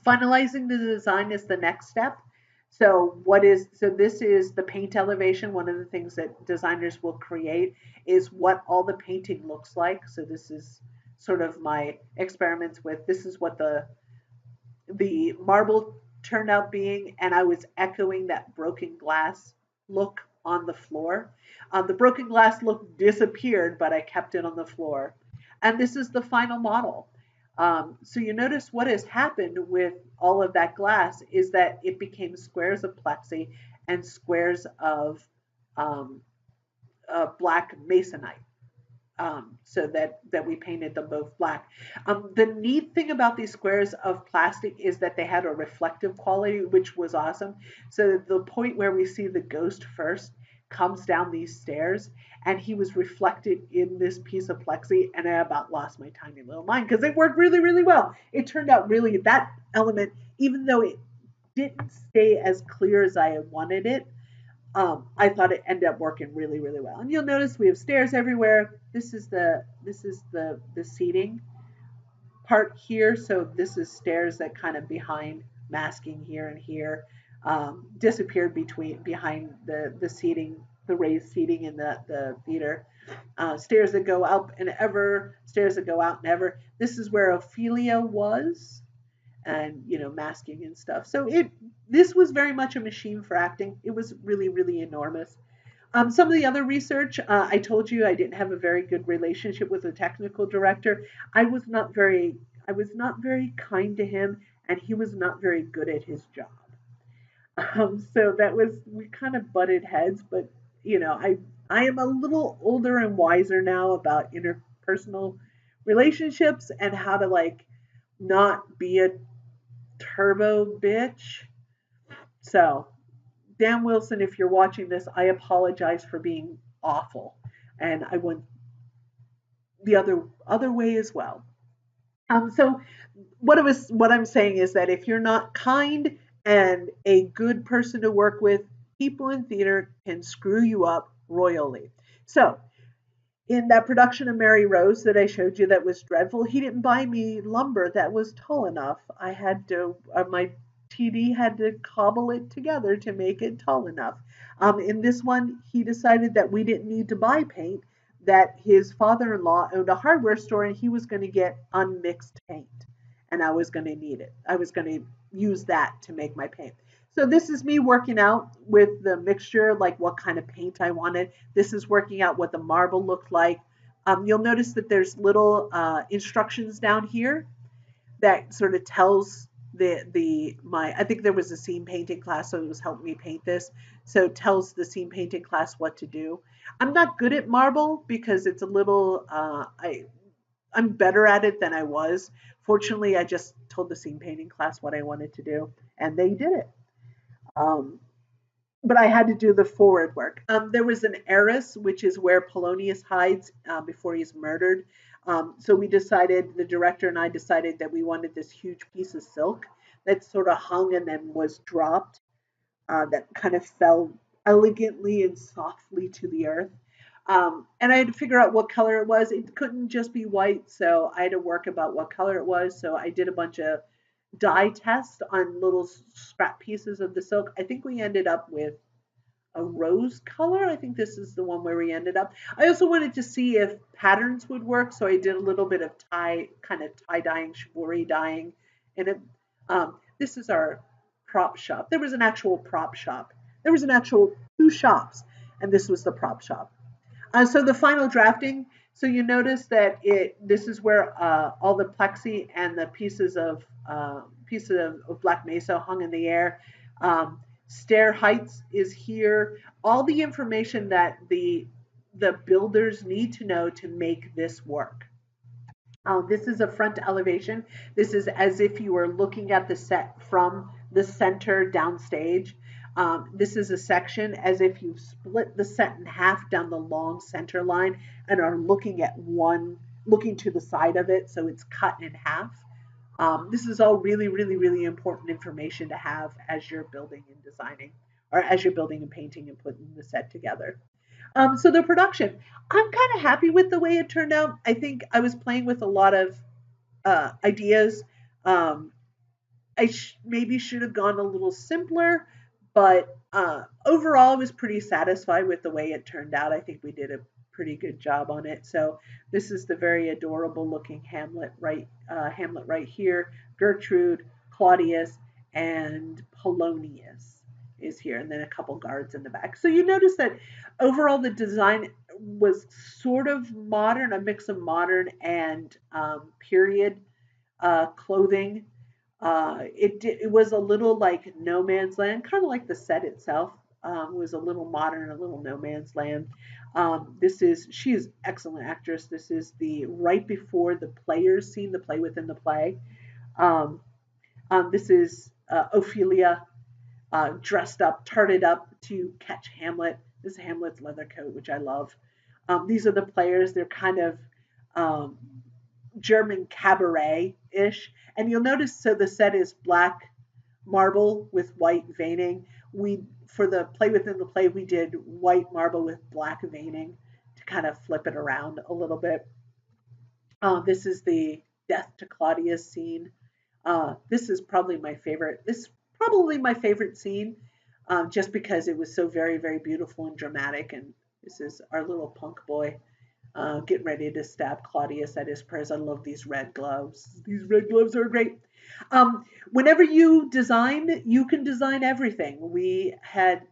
Finalizing the design is the next step. So this is the paint elevation. One of the things that designers will create is what all the painting looks like. So this is sort of my experiments with this is what the marble turned out being, and I was echoing that broken glass look on the floor. The broken glass look disappeared, but I kept it on the floor. And this is the final model. So you notice what has happened with all of that glass is that it became squares of plexi and squares of um, black masonite, so that we painted them both black. The neat thing about these squares of plastic is that they had a reflective quality, which was awesome. So the point where we see the ghost first comes down these stairs, and he was reflected in this piece of plexi, and I about lost my tiny little mind because it worked really, really well. It turned out really that element, even though it didn't stay as clear as I wanted it, I thought it ended up working really, really well. And you'll notice we have stairs everywhere. This is the seating part here. So this is stairs that kind of behind masking here and here, disappeared behind the seating the raised seating in the theater. Stairs that go up and ever, stairs that go out and ever. This is where Ophelia was, and masking and stuff. So this was very much a machine for acting. It was really, really enormous. Some of the other research, I told you I didn't have a very good relationship with the technical director. I was not very, I was not very kind to him, and he was not very good at his job. So that was we kind of butted heads, but I am a little older and wiser now about interpersonal relationships and how to like not be a turbo bitch. So Dan Wilson, if you're watching this, I apologize for being awful, and I went the other way as well. So what I'm saying is that if you're not kind and a good person to work with, people in theater can screw you up royally. So in that production of Mary Rose that I showed you that was dreadful, he didn't buy me lumber that was tall enough. I had to, my TD had to cobble it together to make it tall enough. In this one, he decided that we didn't need to buy paint, that his father in law owned a hardware store and he was going to get unmixed paint. And I was going to need it. I was going to use that to make my paint. So this is me working out with the mixture, like what kind of paint I wanted. This is working out what the marble looked like. You'll notice that there's little instructions down here that sort of tells I think there was a scene painting class, so it was helping me paint this. So it tells the scene painting class what to do. I'm not good at marble because it's a little I'm better at it than I was. Fortunately, I just told the scene painting class what I wanted to do, and they did it. Um, but I had to do the forward work. There was an arras, which is where Polonius hides before he's murdered. So we decided, the director and I decided that we wanted this huge piece of silk that sort of hung and then was dropped, that kind of fell elegantly and softly to the earth. And I had to figure out what color it was. It couldn't just be white, so I had to work about what color it was. So I did a bunch of dye tests on little scrap pieces of the silk. I think we ended up with a rose color. I think this is the one where we ended up. I also wanted to see if patterns would work, so I did a little bit of kind of tie dyeing, shibori dyeing, and this is our prop shop. There was an actual prop shop. There was an actual two shops, and this was the prop shop. So the final drafting. So you notice that this is where all the plexi and the pieces of black mesa hung in the air. Stair heights is here. All the information that the builders need to know to make this work. This is a front elevation. This is as if you were looking at the set from the center downstage. This is a section as if you split the set in half down the long center line and are looking to the side of it, so it's cut in half. This is all really, really, really important information to have as you're building and designing, or as you're building and painting and putting the set together. So the production, I'm kind of happy with the way it turned out. I think I was playing with a lot of ideas. Um, maybe should have gone a little simpler, but overall, I was pretty satisfied with the way it turned out. I think we did a pretty good job on it. So this is the very adorable looking Hamlet right here. Gertrude, Claudius, and Polonius is here, and then a couple guards in the back. So you notice that overall the design was sort of modern, a mix of modern and period clothing. It was a little like no man's land, kind of like the set itself. Was a little modern, a little no man's land. She is excellent actress. This is the right before the players scene, the play within the play. Um, this is Ophelia dressed up, tarted up to catch Hamlet. This is Hamlet's leather coat, which I love. These are the players. They're kind of um, German cabaret ish. And you'll notice, so the set is black marble with white veining. For the play within the play, we did white marble with black veining to kind of flip it around a little bit. This is the death to Claudius scene. This is probably my favorite. This is probably my favorite scene. just because it was so very, very beautiful and dramatic. And this is our little punk boy getting ready to stab Claudius at his prayers. I love these red gloves. These red gloves are great. Whenever you design, you can design everything. We had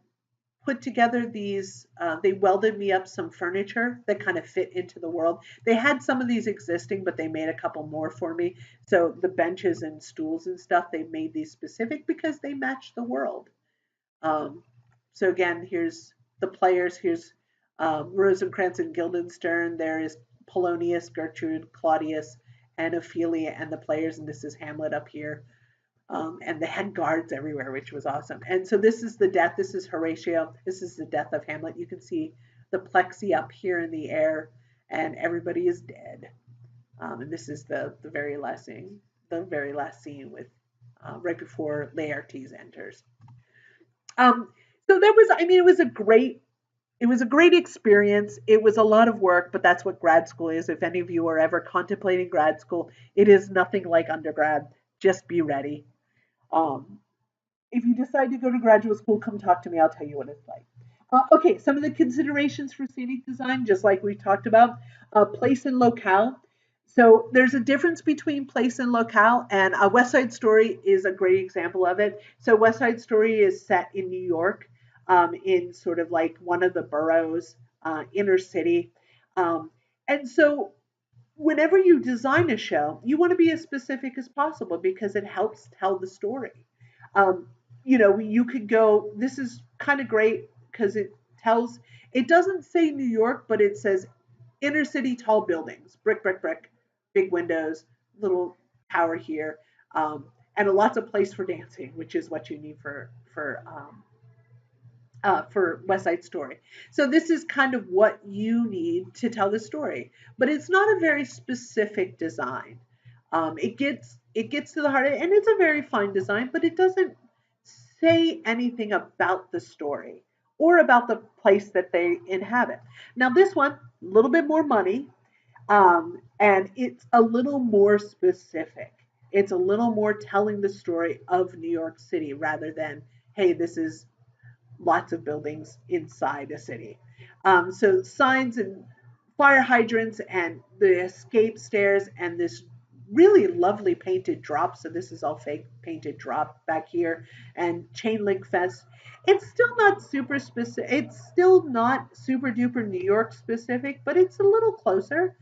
put together these, they welded me up some furniture that kind of fit into the world. They had some of these existing, but they made a couple more for me. So the benches and stools and stuff, they made these specific because they match the world. Um, so again, here's the players. Here's Rosencrantz and Guildenstern. There is Polonius, Gertrude, Claudius, and Ophelia, and the players. And this is Hamlet up here. And they had guards everywhere, which was awesome. And so this is the death. This is Horatio. This is the death of Hamlet. You can see the plexi up here in the air, and everybody is dead. And this is the very last scene. The very last scene with right before Laertes enters. So that was, I mean, it was a great experience. It was a lot of work, but that's what grad school is. If any of you are ever contemplating grad school, it is nothing like undergrad. Just be ready. Um, if you decide to go to graduate school, come talk to me. I'll tell you what it's like. Okay, some of the considerations for scenic design, just like we talked about, place and locale. So there's a difference between place and locale, and West Side Story is a great example of it. So West Side Story is set in New York, in sort of like one of the boroughs, inner city. And so whenever you design a show, you want to be as specific as possible because it helps tell the story. Um, you could go, this is kind of great because it doesn't say New York, but it says inner city tall buildings, brick, brick, brick, big windows, little tower here, and lots of place for dancing, which is what you need for West Side Story. So this is kind of what you need to tell the story, but it's not a very specific design. It gets to the heart, and it's a very fine design, but it doesn't say anything about the story or about the place that they inhabit. Now this one, a little bit more money, and it's a little more specific. It's a little more telling the story of New York City rather than, hey, this is lots of buildings inside a city. So signs and fire hydrants and the escape stairs and this really lovely painted drop. So this is all fake painted drop back here and chain link fence. It's still not super specific. It's still not super duper New York specific, but it's a little closer.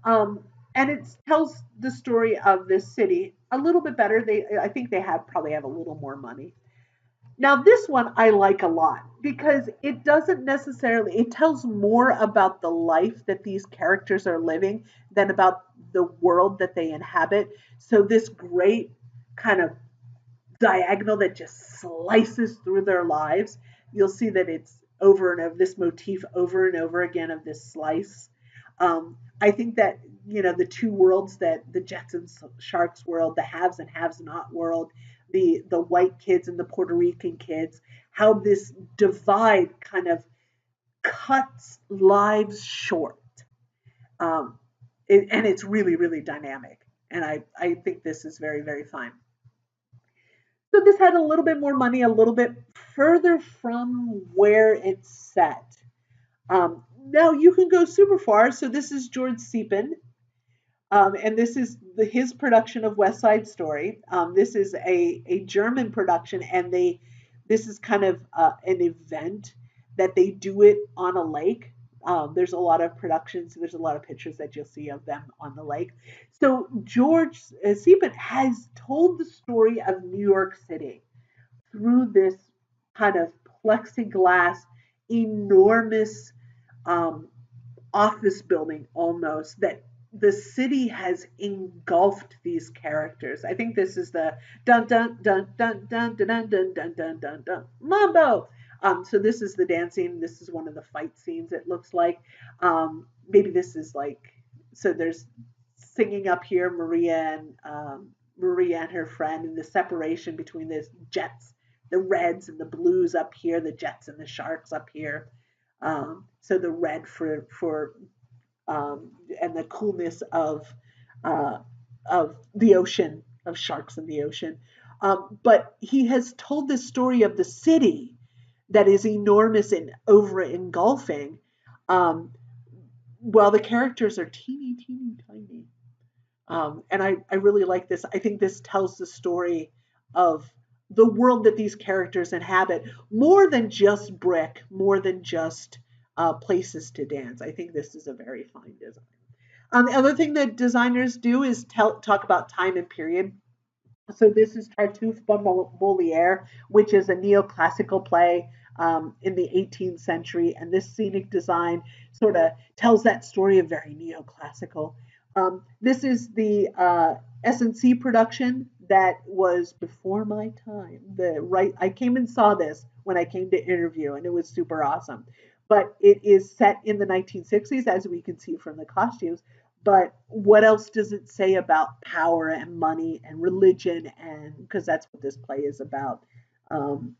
Um, and it tells the story of this city a little bit better. I think they probably have a little more money. Now, this one I like a lot because it doesn't necessarily, it tells more about the life that these characters are living than about the world that they inhabit. So, this great kind of diagonal that just slices through their lives, you'll see that it's over and over, this motif over and over again of this slice. I think that, the two worlds, that the Jets and Sharks world, the haves and haves not world, the white kids and the Puerto Rican kids, how this divide kind of cuts lives short. Um, and it's really, really dynamic. And I think this is very, very fine. So this had a little bit more money, a little bit further from where it's set. Now you can go super far. So this is George Seepin. And this is his production of West Side Story. This is a German production, and this is kind of an event that they do it on a lake. There's a lot of productions. There's a lot of pictures that you'll see of them on the lake. So George Seepin has told the story of New York City through this kind of plexiglass, enormous um, office building almost that the city has engulfed these characters. I think this is the dun dun dun dun dun dun dun dun dun dun dun dun mambo. So this is the dancing. This is one of the fight scenes. It looks like maybe this is like, so there's singing up here, Maria and her friend, and the separation between the Jets, the Reds and the Blues up here, the Jets and the Sharks up here. So the red for and the coolness uh, of the ocean, of sharks in the ocean. But he has told this story of the city that is enormous and over engulfing, um, while the characters are teeny, teeny, tiny. And I really like this. I think this tells the story of the world that these characters inhabit more than just brick, more than just places to dance. I think this is a very fine design. The other thing that designers do is talk about time and period. So this is Tartuffe by Moliere, which is a neoclassical play in the 18th century, and this scenic design sort of tells that story of very neoclassical. This is the S&C production that was before my time. I came and saw this when I came to interview, and it was super awesome. But it is set in the 1960s, as we can see from the costumes. But what else does it say about power and money and religion? And because that's what this play is about. Um,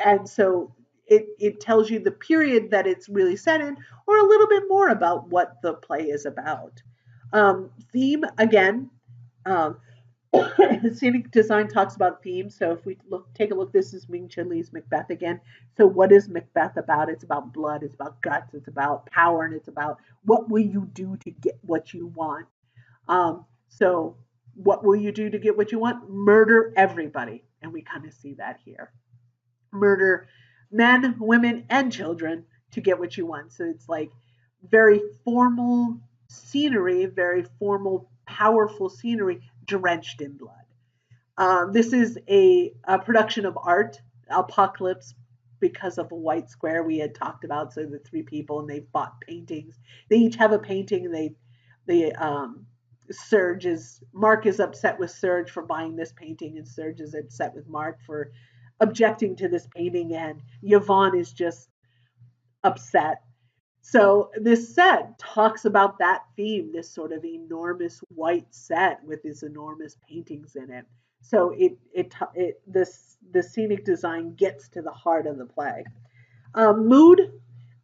and so it tells you the period that it's really set in, or a little bit more about what the play is about. Theme, again, um, scenic design talks about themes. So if we take a look, this is Ming Chen Li's Macbeth again. So what is Macbeth about? It's about blood, it's about guts, it's about power, and it's about what will you do to get what you want. So what will you do to get what you want? Murder everybody. And we kind of see that here. Murder men, women, and children to get what you want. So it's like very formal scenery, very formal, powerful scenery drenched in blood. This is a production of art, Apocalypse, because of a white square we had talked about. So the three people, and they've bought paintings. They each have a painting, and Mark is upset with Serge for buying this painting, and Serge is upset with Mark for objecting to this painting, and Yvonne is just upset. So this set talks about that theme, this sort of enormous white set with these enormous paintings in it. So the scenic design gets to the heart of the play. Mood,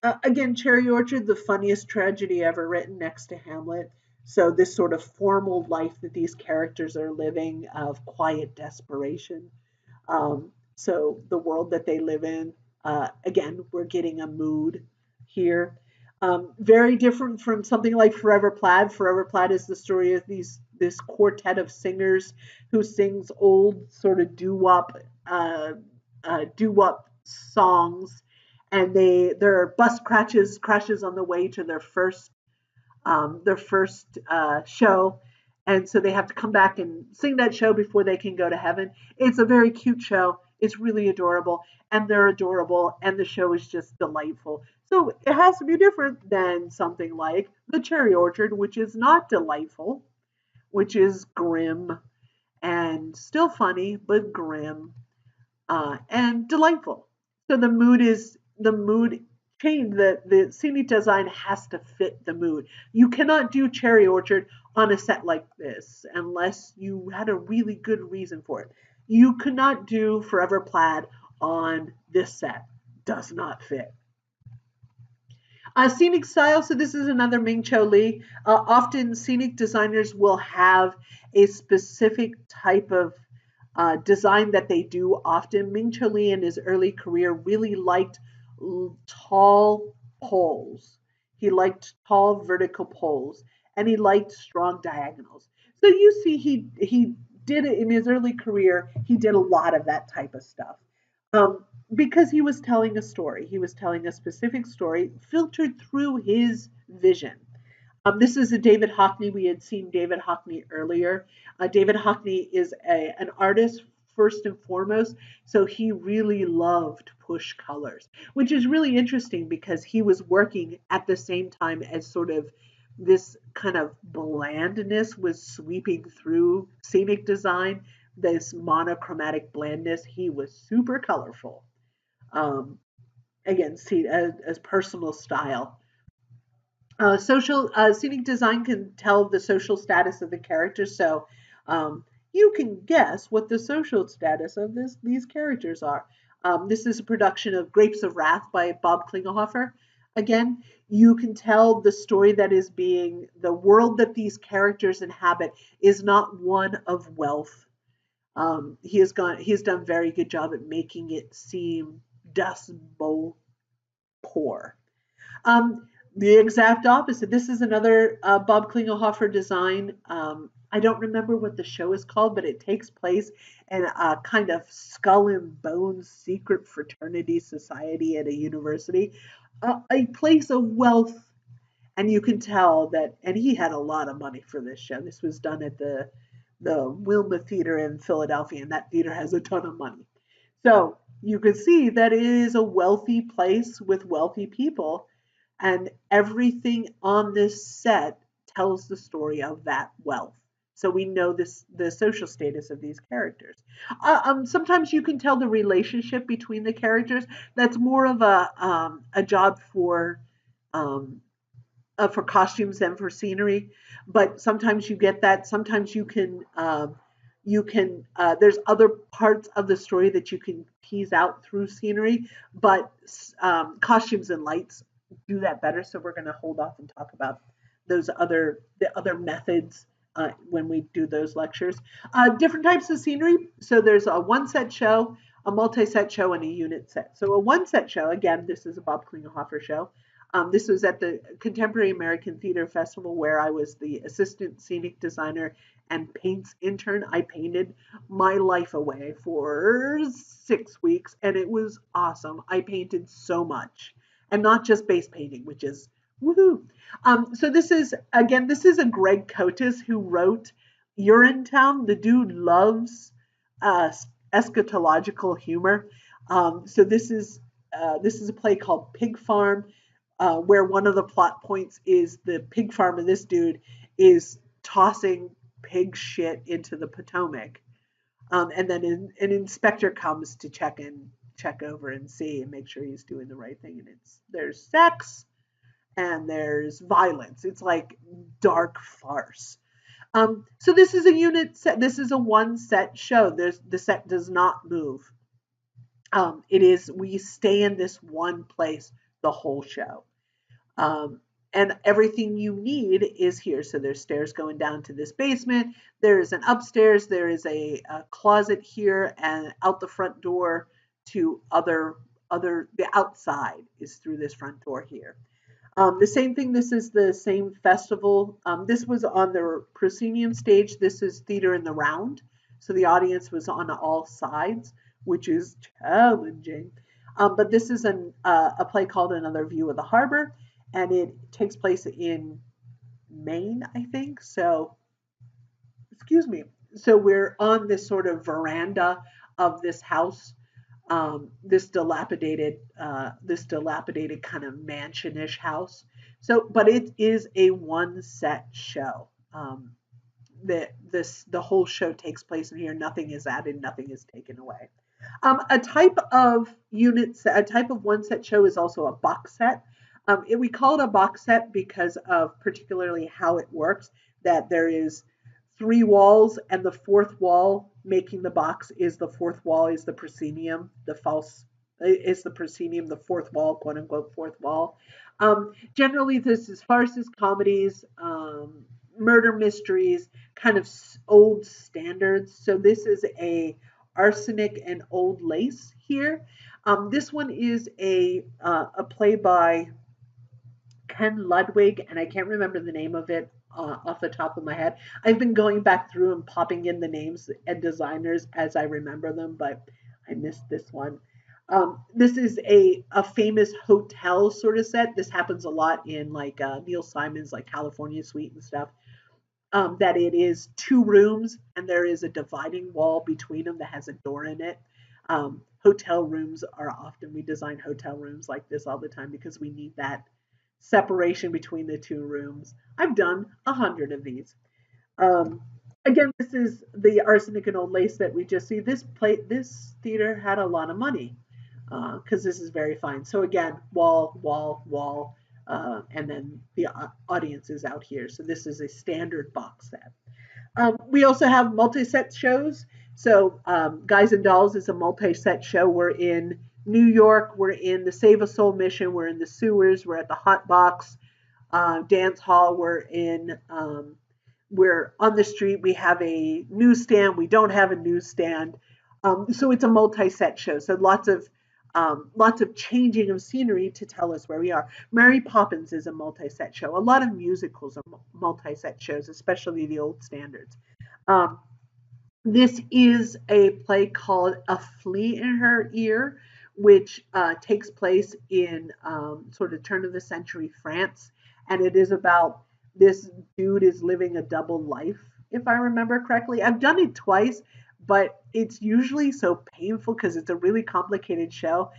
again, Cherry Orchard, the funniest tragedy ever written next to Hamlet. So this sort of formal life that these characters are living of quiet desperation. So the world that they live in, again, we're getting a mood here. Very different from something like Forever Plaid. Forever Plaid is the story of this quartet of singers who sings old sort of doo-wop songs, and their bus crashes on the way to their first show, and so they have to come back and sing that show before they can go to heaven. It's a very cute show. It's really adorable, and they're adorable, and the show is just delightful. So it has to be different than something like The Cherry Orchard, which is not delightful, which is grim and still funny, but grim and delightful. So the mood change. The scenic design has to fit the mood. You cannot do Cherry Orchard on a set like this unless you had a really good reason for it. You could not do Forever Plaid on this set. Does not fit. Scenic style. So this is another Ming Cho Lee. Often scenic designers will have a specific type of design that they do often. Ming Cho Lee in his early career really liked tall poles. He liked tall vertical poles, and he liked strong diagonals. So you see, he did it in his early career. He did a lot of that type of stuff. Because he was telling a story. He was telling a specific story filtered through his vision. This is a David Hockney. We had seen David Hockney earlier. David Hockney is an artist first and foremost, so he really loved push colors, which is really interesting because he was working at the same time as sort of this kind of blandness was sweeping through scenic design, this monochromatic blandness. He was super colorful. Again, see as personal style. Social scenic design can tell the social status of the characters, so you can guess what the social status of these characters are. This is a production of Grapes of Wrath by Bob Klinghoffer. Again, you can tell the story that is the world that these characters inhabit is not one of wealth. He has done a very good job at making it seem Dust Bowl pour. The exact opposite. This is another Bob Klingelhofer design. I don't remember what the show is called, but it takes place in a kind of skull and bones secret fraternity society at a university, a place of wealth. And you can tell that, and he had a lot of money for this show. This was done at the Wilma Theater in Philadelphia, and that theater has a ton of money. So you can see that it is a wealthy place with wealthy people, and everything on this set tells the story of that wealth. So we know the social status of these characters. Sometimes you can tell the relationship between the characters. That's more of a job for costumes than for scenery, but sometimes you get that. Sometimes there's other parts of the story that you can tease out through scenery, but costumes and lights do that better. So we're going to hold off and talk about the other methods when we do those lectures. Different types of scenery. So there's a one set show, a multi-set show, and a unit set. So a one set show, again, this is a Bob Klingelhofer show. This was at the Contemporary American Theater Festival, where I was the assistant scenic designer and paints intern. I painted my life away for 6 weeks, and it was awesome. I painted so much, and not just base painting, which is woohoo. So this is a Greg Cotis who wrote Urinetown. The dude loves eschatological humor. So this is a play called Pig Farm, where one of the plot points is the pig farm of this dude is tossing pig shit into the Potomac. And then an inspector comes to check over and see and make sure he's doing the right thing. And there's sex and there's violence. It's like dark farce. So this is a unit set. This is a one set show. The set does not move. We stay in this one place the whole show. And everything you need is here. So there's stairs going down to this basement. There is an upstairs. There is a closet here, and out the front door to the outside is through this front door here. The same thing. This is the same festival. This was on the proscenium stage. This is theater in the round. So the audience was on all sides, which is challenging. But this is a play called Another View of the Harbor, and it takes place in Maine, I think. So, excuse me. So we're on this sort of veranda of this house, this dilapidated kind of mansionish house. So, but it is a one set show. The whole show takes place in here. Nothing is added, nothing is taken away. A type of one set show is also a box set. We call it a box set because of particularly how it works, that there is 3 walls, and the fourth wall making the box is the fourth wall is the proscenium, the proscenium, the fourth wall, quote unquote, fourth wall. Generally, this is farces, comedies, murder mysteries, kind of old standards. So this is a Arsenic and Old Lace here. This one is a play by Ken Ludwig, and I can't remember the name of it off the top of my head. I've been going back through and popping in the names and designers as I remember them, but I missed this one. This is a famous hotel sort of set. This happens a lot in like Neil Simon's like California Suite and stuff. That it is 2 rooms and there is a dividing wall between them that has a door in it. Hotel rooms we design hotel rooms like this all the time because we need that separation between the 2 rooms. I've done 100 of these. Again, this is the Arsenic and Old Lace that we just see. This theater had a lot of money because this is very fine. So again, wall, and then the audience is out here. So this is a standard box set. We also have multi-set shows. So Guys and Dolls is a multi-set show. We're in New York. We're in the Save a Soul Mission. We're in the sewers. We're at the Hot Box dance hall. We're on the street. We have a newsstand. We don't have a newsstand. So it's a multi-set show. So lots of lots of changing of scenery to tell us where we are. Mary Poppins is a multi-set show. A lot of musicals are multi-set shows, especially the old standards. Um, this is a play called A Flea in Her Ear, which takes place in sort of turn of the century France. And it is about this dude is living a double life, if I remember correctly. I've done it twice, but it's usually so painful because it's a really complicated show.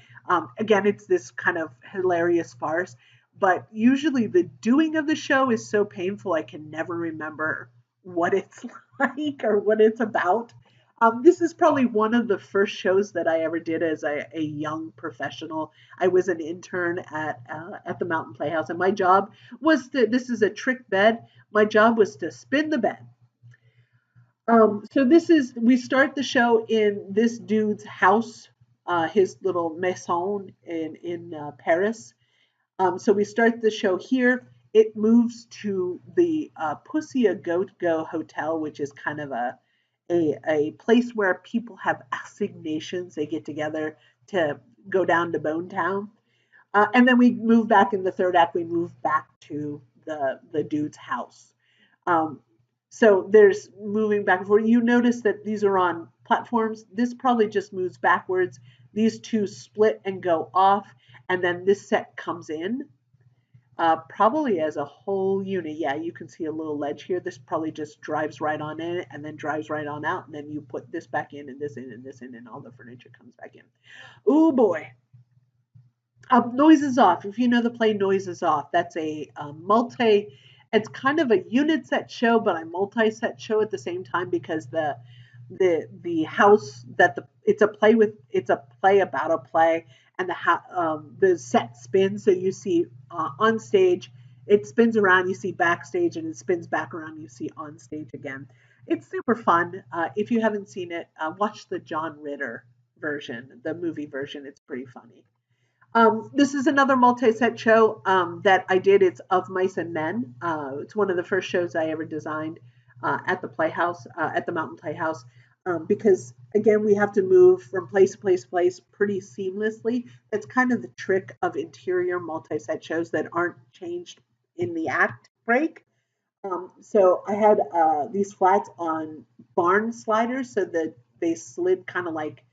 Again, it's this kind of hilarious farce, but usually the doing of the show is so painful I can never remember what it's like or what it's about. This is probably one of the first shows that I ever did as a young professional. I was an intern at the Mountain Playhouse, and my job was to. This is a trick bed. My job was to spin the bed. So this is we start the show in this dude's house, his little maison in Paris. So we start the show here. It moves to the Pussy a Goat Go Hotel, which is kind of a place where people have assignations. They get together to go down to Bone Town. And then we move back in the third act, we move back to the dude's house. Um, so there's moving back and forth. You notice that these are on platforms. This probably just moves backwards. These two split and go off, and then this set comes in, probably as a whole unit. Yeah, you can see a little ledge here. This probably just drives right on in and then drives right on out, and then you put this back in and this in and this in, and all the furniture comes back in. Oh boy. Noises Off. If you know the play Noises Off, that's a multi. It's kind of a unit set show, but a multi-set show at the same time because the house that it's a play about a play, and the set spins. So you see on stage, it spins around. You see backstage, and it spins back around. You see on stage again. It's super fun. If you haven't seen it, watch the John Ritter version, the movie version. It's pretty funny. This is another multi-set show that I did. It's Of Mice and Men. It's one of the first shows I ever designed at the Playhouse, at the Mountain Playhouse, because again, we have to move from place to place to place pretty seamlessly. That's kind of the trick of interior multi-set shows that aren't changed in the act break. So I had these flats on barn sliders so that they slid kind of like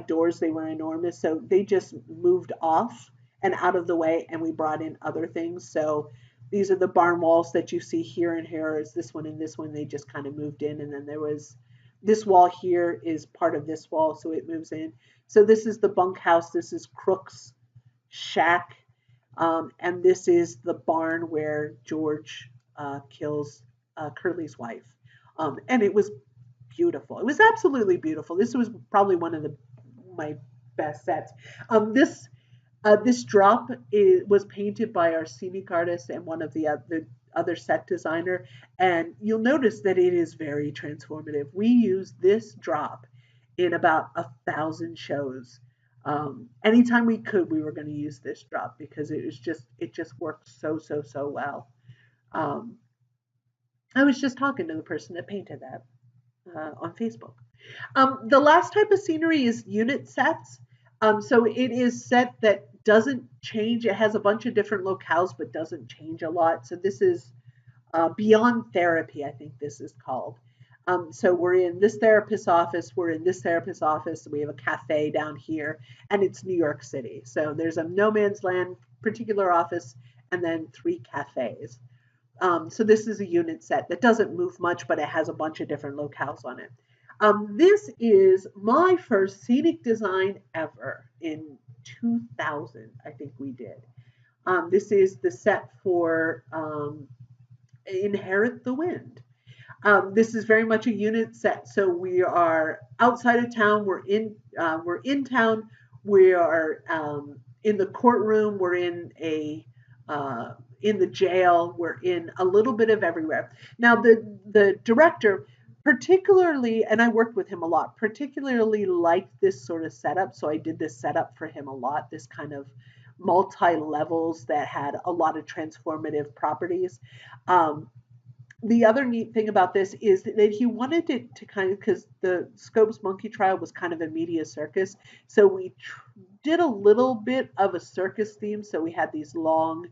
doors. They were enormous, so they just moved off and out of the way, and we brought in other things. So these are the barn walls that you see here, and here is this one and this one. They just kind of moved in, and then there was this wall here is part of this wall, so it moves in. So this is the bunkhouse. This is Crook's shack, and this is the barn where George kills Curly's wife. And it was beautiful. It was absolutely beautiful. This was probably one of my best sets. This drop was painted by our scenic artist and one of the other set designer, and you'll notice that it is very transformative. We use this drop in about 1,000 shows. Anytime we could, we were going to use this drop because it just worked so well. Um, I was just talking to the person that painted that on Facebook. The last type of scenery is unit sets. So it is set that doesn't change. It has a bunch of different locales, but doesn't change a lot. So this is Beyond Therapy, I think this is called. So we're in this therapist's office. We're in this therapist's office. We have a cafe down here, and it's New York City. So there's a no man's land particular office, and then 3 cafes. So this is a unit set that doesn't move much, but it has a bunch of different locales on it. This is my first scenic design ever in 2000, I think we did. This is the set for Inherit the Wind. This is very much a unit set. So we are outside of town. We're in town. We are in the courtroom. We're in the jail. We're in a little bit of everywhere. Now the director particularly, and I worked with him a lot, particularly liked this sort of setup. So I did this setup for him a lot. This kind of multi-levels that had a lot of transformative properties. The other neat thing about this is that he wanted it to kind of, because the Scopes Monkey Trial was kind of a media circus, so we did a little bit of a circus theme. So we had these long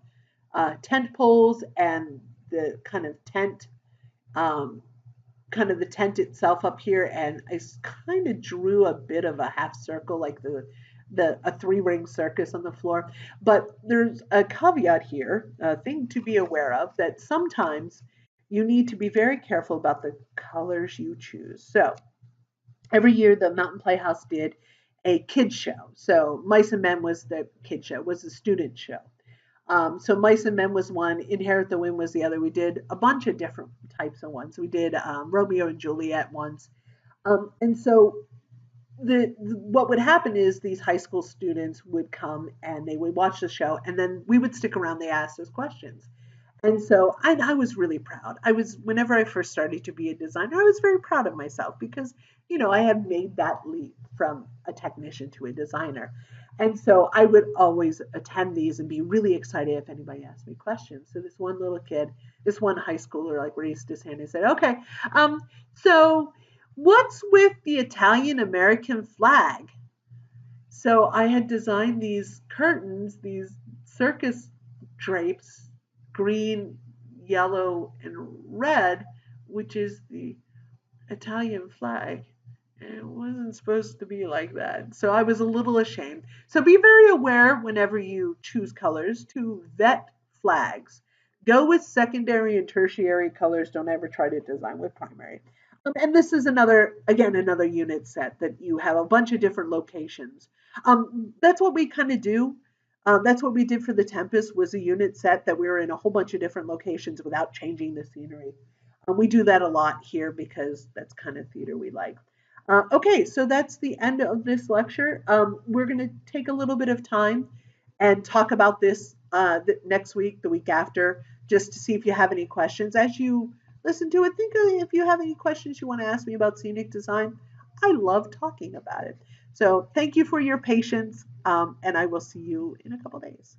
tent poles and the um, kind of the tent itself up here, and I kind of drew a bit of a half circle, like the a three-ring circus on the floor. But there's a caveat here, a thing to be aware of, that sometimes you need to be very careful about the colors you choose. So every year the Mountain Playhouse did a kid show. So Mice and Men was the kid show, was the student show. So Mice and Men was one, Inherit the Wind was the other. We did a bunch of different types of ones. We did Romeo and Juliet once. And so what would happen is these high school students would come and they would watch the show, and then we would stick around. They asked us questions, and so I was really proud. I was, whenever I first started to be a designer, I was very proud of myself because, I had made that leap from a technician to a designer. And so I would always attend these and be really excited if anybody asked me questions. So this one little kid, this one high schooler, like raised his hand and said, "Okay, so what's with the Italian American flag?" So I had designed these curtains, these circus drapes, green, yellow, and red, which is the Italian flag. And it wasn't supposed to be like that. So I was a little ashamed. So be very aware whenever you choose colors to vet flags. Go with secondary and tertiary colors. Don't ever try to design with primary. And this is another unit set that you have a bunch of different locations. That's what we kind of do. That's what we did for the Tempest, was a unit set that we were in a whole bunch of different locations without changing the scenery. We do that a lot here because that's kind of theater we like. Okay, so that's the end of this lecture. We're going to take a little bit of time and talk about this next week, the week after, just to see if you have any questions. As you listen to it, think if you have any questions you want to ask me about scenic design. I love talking about it. So thank you for your patience, and I will see you in a couple days.